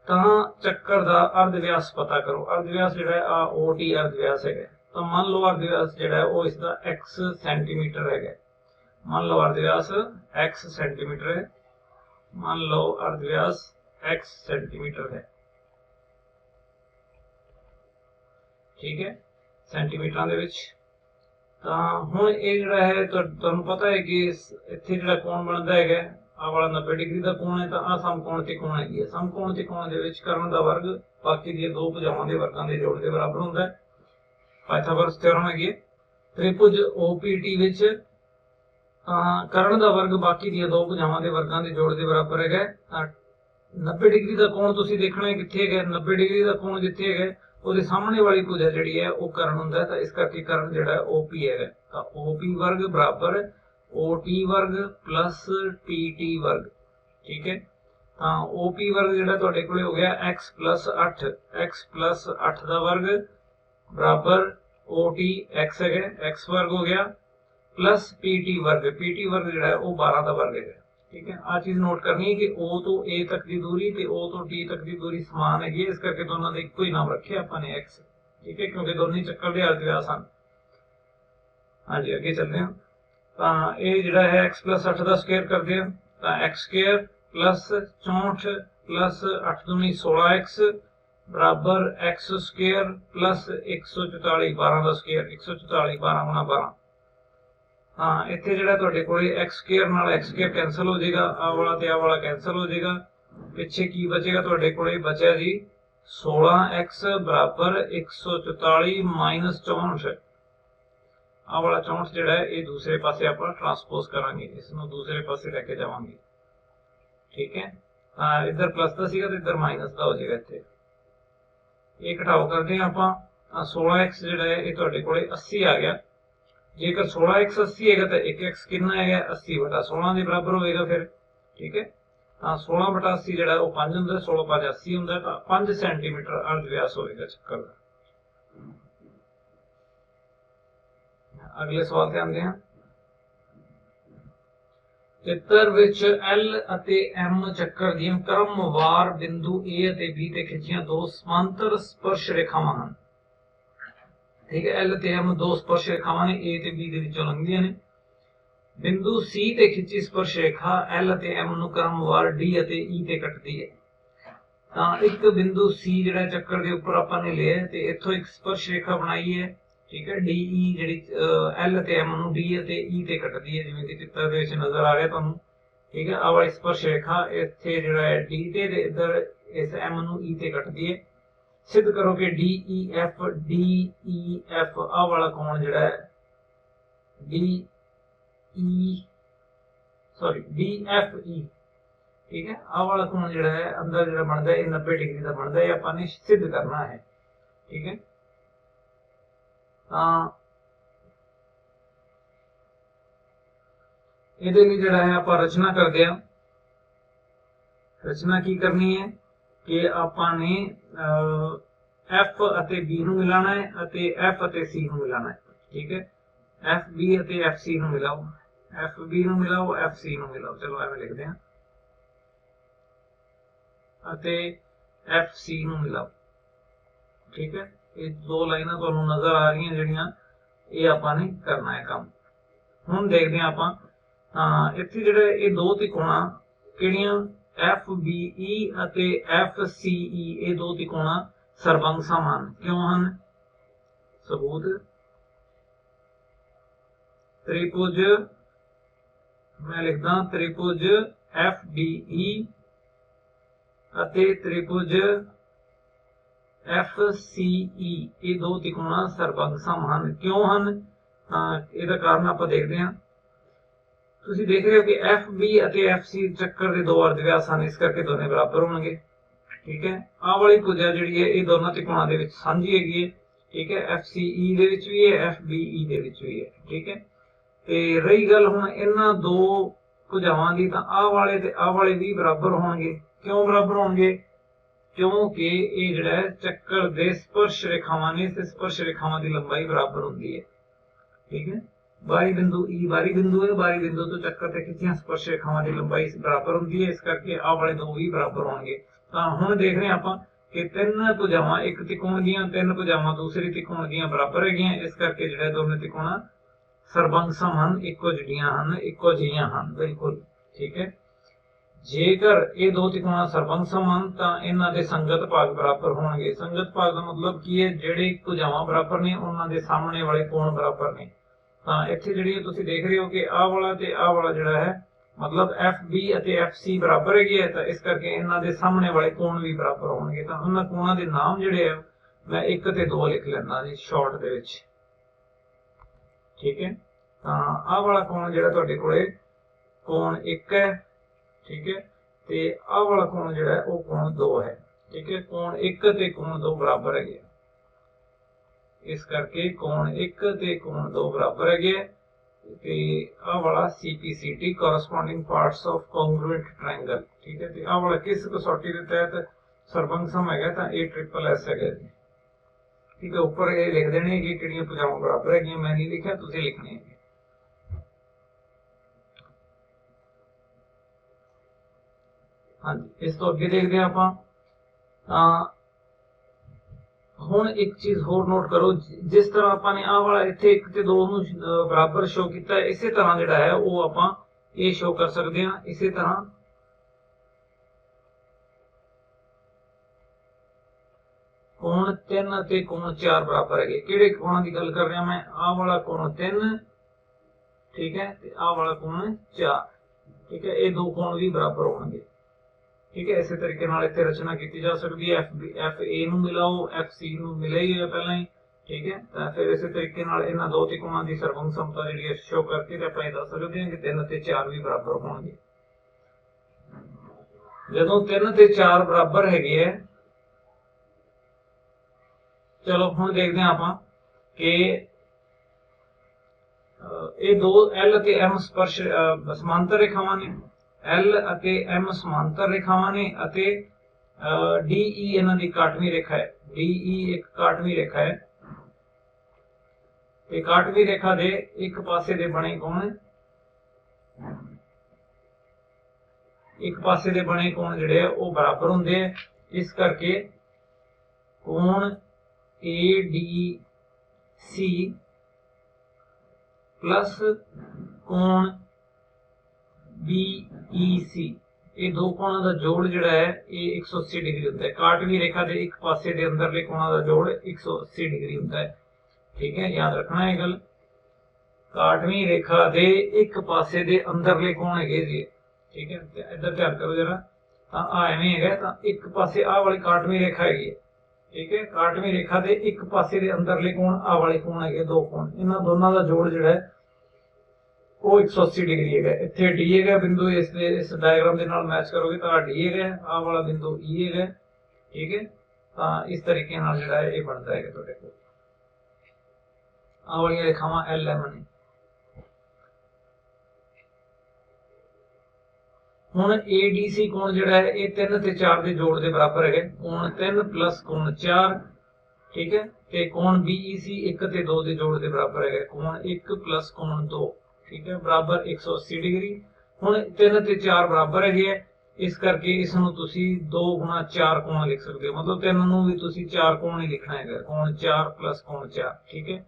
तां चक्कर दा अर्धव्यास पता करो। अर्धव्यास जिहड़ा है आ OT अर्धव्यास है। तो मान लो अर्धव्यास जिहड़ा है वो इसका X सेंटीमीटर है। मान लो अर्धव्यास X सेंटीमीटर है। मान लो अर्धव्यास X सेंटीमीटर है। ठीक है, सेंटीमीटर दे विच। तां हुण ये जिहड़ा है तुहानूं पता है कि इत्थे जिहड़ा कोण बनदा है आ वाला 90 डिग्री का कोण है, तां आ समकोण त्रिकोण है। समकोण त्रिकोण दे विच कर्ण दा वर्ग बाकी दी दो भुजावां दे वर्गां दे जोड़ दे बराबर हुंदा है। पाइथागोरस थ्योरम है। त्रिभुज OPT विच कर्ण का वर्ग बाकी दी दो भुजावां दे वर्गां दे जोड़ दे बराबर है। 90 डिग्री का कोण तुसीं देखना है कित्थे है। 90 डिग्री का कोण जिथे है उसदे सामने वाली भुजा जिहड़ी है वो कर्ण हुंदा है। तो इस करके कर्ण जिहड़ा है OP है। तो OP वर्ग बराबर OT वर्ग प्लस TT वर्ग। ठीक है, OP वर्ग जिहड़ा तुहाडे कोले हो गया x प्लस 8 का वर्ग बराबर OT x है, x वर्ग हो गया प्लस PT वर्ग जिहड़ा है वो 12 का वर्ग है। ठीक है, आ चीज नोट करनी है कि O तो A तक की दूरी ते O तो T तक की दूरी समान है, इस करके दोनों का एको ही नाम रखे आपने x। ठीक है, क्योंकि दोनों ही चक्कर के अर्धव्यास हैं। हाँ जी अगे चलते हैं। तो ये जिहड़ा है x प्लस 8 का स्क्वायर करते हैं तो एक्स स्क्वायर प्लस 64 प्लस 8 दूनी 16x बराबर एक्स स्क्वायर प्लस 144 12 का स्क्वायर 144 12 गुणा 12। हाँ इत्थे जिहड़ा तुहाडे कोले x स्क्वायर नाल x स्क्वायर कैंसल हो जाएगा, आ वाला ते आ वाला कैंसल हो जाएगा, पिछे की बचेगा तुहाडे कोले बचा जी 16x बराबर 144 माइनस 64। आ वाला 64 जिहड़ा है ये दूसरे पासे आप ट्रांसपोज करांगे, इसनूं दूसरे पासे लेके जावांगे। ठीक है इधर प्लस का सीगा तो इधर माइनस का हो जाएगा। इत्थे ये घटाओ करते हैं आप 16x जिहड़ा है ये तुहाडे कोले 80 आ गया। जेकर 16x 80 है तो 1x कितना है 80 बटा 16 के बराबर होएगा फिर। ठीक है 16 बटा 80 जो 5 होंगे 16 5 80 होंगे तो 5 सेंटीमीटर अर्ध व्यास होएगा चक्कर का। अगले सवाल ते आंदे हैं। चित्र विच एल अते एम चक्कर दी क्रमवार बिंदु ए अते बी ते खिंचियां दो समांतर स्पर्श रेखावां हन। ठीक है एल ते एम दो स्पर्श रेखावां ने ए ते बी दे विचों लंघदियां ने। बिंदु सी ते खिंची स्पर्श रेखा एल अते एम नूं क्रमवार डी अते ई ते कटदी है। तां एक बिंदु सी जिहड़ा चक्कर दे उपर आपां ने लिया ते इत्थों एक स्पर्श रेखा बनाई है। ठीक है डी ई जिहड़ी एल अते एम नूं डी अते ई ते कटदी है जिवें कि चित्र दे विच नजर आ रहा तुहानूं। ठीक है आ वाली स्पर्श रेखा इत्थे जिहड़ा है डी ते इधर इस एम नूं ई ते कटदी है। सिद्ध करो कि डी ई एफ आ वाला कोण जिहड़ा है डी एफ ई। ठीक है आ वाला कोण जिहड़ा है अंदर जिहड़ा बनदा है 90 डिग्री का बनदा है, आपां ने सिद्ध करना है। ठीक है ਇਹਦੇ ਲਈ ਜਿਹੜਾ ਹੈ ਆਪਾਂ ਰਚਨਾ ਕਰਦੇ ਆ। रचना की करनी है कि ਆਪਾਂ ने एफ ਅਤੇ बी ਨੂੰ ਮਿਲਾਣਾ ਹੈ ਅਤੇ एफ ਅਤੇ सी ਨੂੰ ਮਿਲਾਣਾ ਹੈ। ठीक है एफ बी ਅਤੇ एफ सी ਨੂੰ ਮਿਲਾਓ, एफ बी ਨੂੰ ਮਿਲਾਓ एफ सी ਨੂੰ ਮਿਲਾਓ। ਚਲੋ ਐਵੇਂ ਲਿਖਦੇ ਹਾਂ ਅਤੇ एफ सी ਨੂੰ ਮਿਲਾਓ। ठीक है ये दो लाइनां ਤੁਹਾਨੂੰ नजर आ रही ਜਿਹੜੀਆਂ ਇਹ ਆਪਾਂ ਨੇ करना है काम। ਹੁਣ ਦੇਖਦੇ ਹਾਂ ਆਪਾਂ ਇੱਥੇ ਜਿਹੜੇ ਇਹ ਦੋ ਤਿਕੋਣਾ ਕਿਹੜੀਆਂ एफ बी ई ਅਤੇ एफ सी ई ਇਹ ਦੋ ਤਿਕੋਣਾ ਸਰਬੰਗ ਸਮਾਨ ਕਿਉਂ ਹਨ। सबूत त्रिभुज मैं लिखदा त्रिभुज एफ डी ई ਅਤੇ त्रिभुज एफ सी ई ਇਹ ਦੋ ਤਿਕੋਣਾ ਸਰਬੰਗ ਸਮਾਨ ਕਿਉਂ ਹਨ। ਇਹਦਾ ਕਾਰਨ ਆਪਾਂ ਦੇਖਦੇ ਹਾਂ। ਤੁਸੀਂ ਦੇਖ ਰਹੇ ਹੋ ਕਿ एफ बी ਅਤੇ एफ सी ਚੱਕਰ ਦੇ ਦੋ ਅਰਧ ਵਿਆਸ ਹਨ, ਇਸ ਕਰਕੇ ਦੋਨੇ ਬਰਾਬਰ ਹੋਣਗੇ। ਠੀਕ ਹੈ ਆਹ ਵਾਲੀ ਭੁਜਾ ਜਿਹੜੀ ਹੈ ਇਹ ਦੋਨਾਂ ਤਿਕੋਣਾਂ ਦੇ ਵਿੱਚ ਸਾਂਝੀ ਹੈਗੀ ਹੈ। ਠੀਕ ਹੈ एफ सी ई ਦੇ ਵਿੱਚ ਵੀ ਹੈ एफ बी ई ਦੇ ਵਿੱਚ ਵੀ ਹੈ। ਠੀਕ ਹੈ ਤੇ ਰਹੀ ਗੱਲ ਹੁਣ ਇਹਨਾਂ ਦੋ ਭੁਜਾਵਾਂ ਦੀ ਤਾਂ ਆਹ ਵਾਲੇ ਤੇ ਆਹ ਵਾਲੇ ਵੀ ਬਰਾਬਰ ਹੋਣਗੇ। ਕਿਉਂ ਬਰਾਬਰ ਹੋਣਗੇ क्योंकि ये जिहड़ा है चक्कर दे स्पर्श रेखावां ने ते स्पर्श रेखावां दी लंबाई बराबर होंदी है। ठीक है बारी बिंदु ई बारी बिंदु है, बारी बिंदु तो चक्कर ते खिंचियां स्पर्श रेखावां दी लंबाई बराबर होंदी है, इस करके आ वाले दो भी बराबर होंगे। तां हुण देख रहे हैं आपां कि तीन भुजावां एक त्रिकोण दीयां तीन भुजावां दूसरी त्रिकोण दीयां बराबर हैगियां, इस करके जिहड़ा दोनों त्रिकोण सरबंग समान इक्को जिहियां हन, इक्को जिहियां हन बिल्कुल। ठीक है जेकर ये दो त्रिकोण सरबंग समान तो इन्हां दे संगत भाग बराबर होणगे। संगत भाग का मतलब की है जिहड़े भुजावां बराबर ने उन्हां दे सामने वाले कोण बराबर ने। तां इत्थे जिहड़ी तुसीं देख रहे हो कि आ वाला ते आ वाला जिहड़ा है मतलब एफ बी अते एफ सी बराबर है, तो इस करके इन्हां दे सामने वाले कोण भी बराबर होणगे। तां उन्हां कोणां दे नाम जिहड़े है मैं 1 ते 2 लिख लैंदा जी शॉर्ट दे विच। ठीक है तां आ वाला कोण जिहड़ा तुहाडे कोले कोण 1 है। ठीक है ते आ वाला कोण जिहड़ा है वो कोण 2 है। ठीक है कोण 1 ते कोण 2 बराबर है, इस करके कोण 1 ते कोण 2 बराबर है। ते आ वाला CPCT corresponding parts of congruent triangle। ठीक है ते आ वाला किस कसौटी के तहत सरबंग सम है तां A ट्रिपल S है। ठीक है ऊपर ये लिख देने कि किहड़ियां भुजावां बराबर है, मैं नहीं लिखा तुसीं लिखनी है। हाँ जी इस तो अगे देखते हैं आपां ਹੁਣ एक चीज होर नोट करो, जिस तरह ਆਪਾਂ ਨੇ ਆਹ ਵਾਲਾ ਇੱਥੇ 1 ਤੇ 2 ਨੂੰ ਬਰਾਬਰ ਸ਼ੋ ਕੀਤਾ, ਇਸੇ ਤਰ੍ਹਾਂ ਜਿਹੜਾ ਹੈ ਉਹ ਆਪਾਂ ਇਹ ਸ਼ੋ ਕਰ ਸਕਦੇ ਹਾਂ। ਇਸੇ ਤਰ੍ਹਾਂ ਕੋਣ 3 ਅਤੇ ਕੋਣ 4 ਬਰਾਬਰ ਹੈਗੇ। ਕਿਹੜੇ ਕੋਣਾਂ ਦੀ ਗੱਲ ਕਰ ਰਿਹਾ ਮੈਂ? ਆਹ ਵਾਲਾ ਕੋਣ 3, ठीक है, ਤੇ ਆਹ ਵਾਲਾ ਕੋਣ 4, ठीक है, ਇਹ ਦੋ ਕੋਣ ਵੀ ਬਰਾਬਰ ਹੋਣਗੇ, ठीक है। इसी तरीके नाल इत्थे रचना की जा सकती है, एफ ए नूं मिलाओ एफ सी नूं मिला ही है पहला ही, ठीक है। तो फिर इसी तरीके नाल इन्हां दो त्रिकोणां दी सर्वंग समता जिहड़ी है शो करके ते आपां दस सकते हैं कि 3 ते 4 भी बराबर होणगे। जदों 3 ते 4 बराबर हैगे है, चलो हुण देखदे हां आपां कि ਇਹ ਦੋ L ਅਤੇ M स्पर्श समांतर रेखावां ने, L ਅਤੇ M समांतर रेखावां ने ਅਤੇ DE ਇਹਨਾਂ ਦੀ ਕਾਟਵੀਂ ਰੇਖਾ ਹੈ। DE ਇੱਕ ਕਾਟਵੀਂ ਰੇਖਾ ਹੈ ਤੇ ਕਾਟਵੀਂ ਰੇਖਾ ਦੇ ਇੱਕ ਪਾਸੇ ਦੇ ਬਣੇ ਕੋਣ, ਇੱਕ ਪਾਸੇ ਦੇ ਬਣੇ ਕੋਣ ਜਿਹੜੇ ਆ ਉਹ ਬਰਾਬਰ ਹੁੰਦੇ ਆ। ਇਸ ਕਰਕੇ ਕੋਣ ADC प्लस कोण BEC, ये दो कोणों का जोड़ जिहड़ा है ये 180 डिग्री होता है। काटवी रेखा के एक पासे के अंदरले कोणों का जोड़ 180 डिग्री होता है, ठीक है, याद रखना है गल। काटवी रेखा के एक पासे के अंदरले कोण है जी, ठीक है। इधर ध्यान करो जरा, तो एवें है, तो एक पासे आ वाली काटवी रेखा है, ठीक है। काटवी रेखा के एक पासे के अंदरले कोण आ वाले कोण है, दो कोण, इन्हां दोनों का जोड़ जिहड़ा है वो 180 डिग्री है। इत्थे डी है बिंदु, इस डायग्राम के नाल मैच करोगे तो डी है, आ वाला बिंदु ई है, ठीक है। तो इस तरीके नाल जिहड़ा है ये बनता है तुहाडे कोल। आ वाली रेखावां एल एम ने। हुण ADC कोण जिहड़ा है ये 3 ते 4 के जोड़ के बराबर है। कोण 3 प्लस कोण 4, ठीक है। ते कोण BEC 1 ते 2 के जोड़ के बराबर है। कोण 1 प्लस कोण 2, ठीक है, बराबर 180 डिग्री। हुण 3 ते 4 बराबर है, इस करके इस नूं तुसीं 2 गुणा 4 कोण लिख सकते हो, मतलब 3 नूं भी तुसीं 4 कोण ही लिखना है, कोण 4 प्लस कोण 4, ठीक है।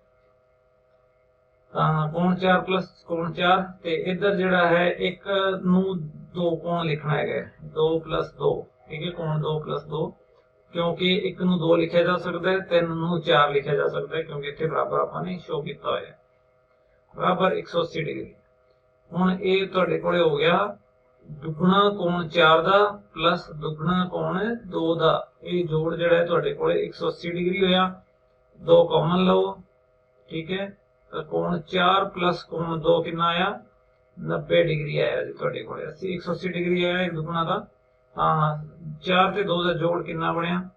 कोण 4 प्लस कोण 4 ते इधर जिहड़ा है 1 नूं 2 कोण लिखना है, 2 प्लस 2, ठीक है, कोण 2 प्लस 2, क्योंकि 1 नूं 2 लिखा जा सकता है, 3 नूं 4 लिखा जा सकता है, क्योंकि इत्थे बराबर आपां ने शो कीता होया है, बराबर 180 डिग्री। हुण ये तुहाडे कोले हो गया दुगना कोण 4 दा प्लस दुगना कोण 2 दा, ये जोड़ जिहड़ा है तुहाडे कोले 180 डिग्री होया। 2 कॉमन लो, ठीक है, तो कोण 4 प्लस कोण 2 कितना आया, 90 डिग्री आया जी तुहाडे कोले। 180 डिग्री आया एक दुगना दा। 4 ते 2 दा जोड़ कितना बनिया,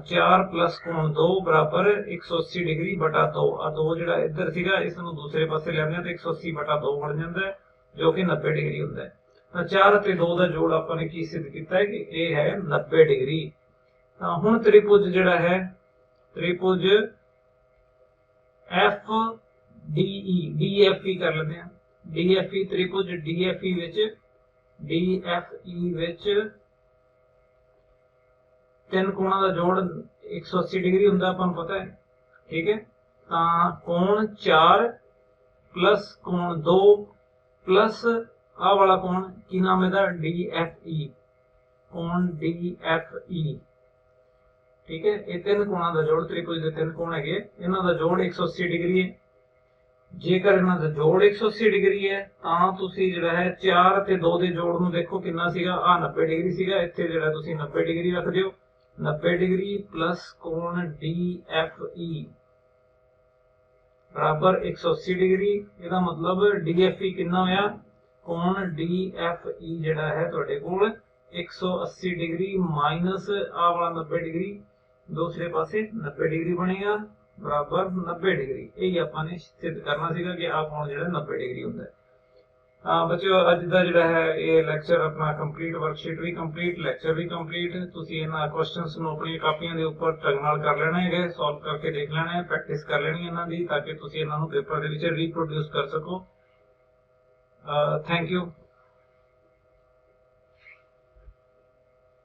4 प्लस कोण 2 बराबर 180 डिग्री बटा 2। आ 2 जिहड़ा इधर सीगा इस नूं दूसरे पासे लिआंदे ते 180 बटा 2 बन जांदा है, जो कि 90 डिग्री हुंदा है। तो 4 ते 2 दा जोड़ आपां ने की सिद्ध कीता है कि ये है 90 डिग्री। हुण त्रिभुज जिहड़ा है, त्रिभुज FDE DFE कर लेते हैं। DFE त्रिभुज DFE विच 3 कोणों का जोड़ 180 डिग्री हुंदा, आपां नूं पता है, ठीक है। तां कोण 4 प्लस कोण 2 प्लस आ वाला कोण की नाम है DFE, कोण DFE, ठीक है। ये 3 कोणों का जोड़, त्रिभुज के 3 कोण है, इन्हां दा जोड़ 180 डिग्री है। जेकर इन्हां दा जोड़ 180 डिग्री है तां तुसीं जिहड़ा है 4 ते 2 दे जोड़ नूं देखो कितना सीगा, आ 90 डिग्री सीगा, इत्थे जिहड़ा तुसीं 90 डिग्री रख दिओ। 90 डिग्री प्लस कोण DFE बराबर 180 डिग्री। इसका मतलब DFE कितना होया, कोण DFE जिहड़ा है तुहाडे कोल 180 डिग्री माइनस आ वाला 90 डिग्री, दूसरे पासे 90 डिग्री बनेगा, बराबर 90 डिग्री। यही आपां ने सिद्ध करना सीगा कि आ कोण जिहड़ा 90 डिग्री हुंदा है। बच्चों अज दा जिहड़ा है ये लैक्चर अपना कंप्लीट, वर्कशीट भी कंप्लीट, लैक्चर भी कंप्लीट। तुसीं इन्हां क्वेश्चनस नूं अपनी कापियां दे उपर ढंग नाल कर लेना है, सॉल्व करके देख लेना है, प्रैक्टिस कर लेनी है इन्हां दी, ताकि तुसीं इन्हां नूं पेपर दे विच रीप्रोड्यूस कर सको। Thank you.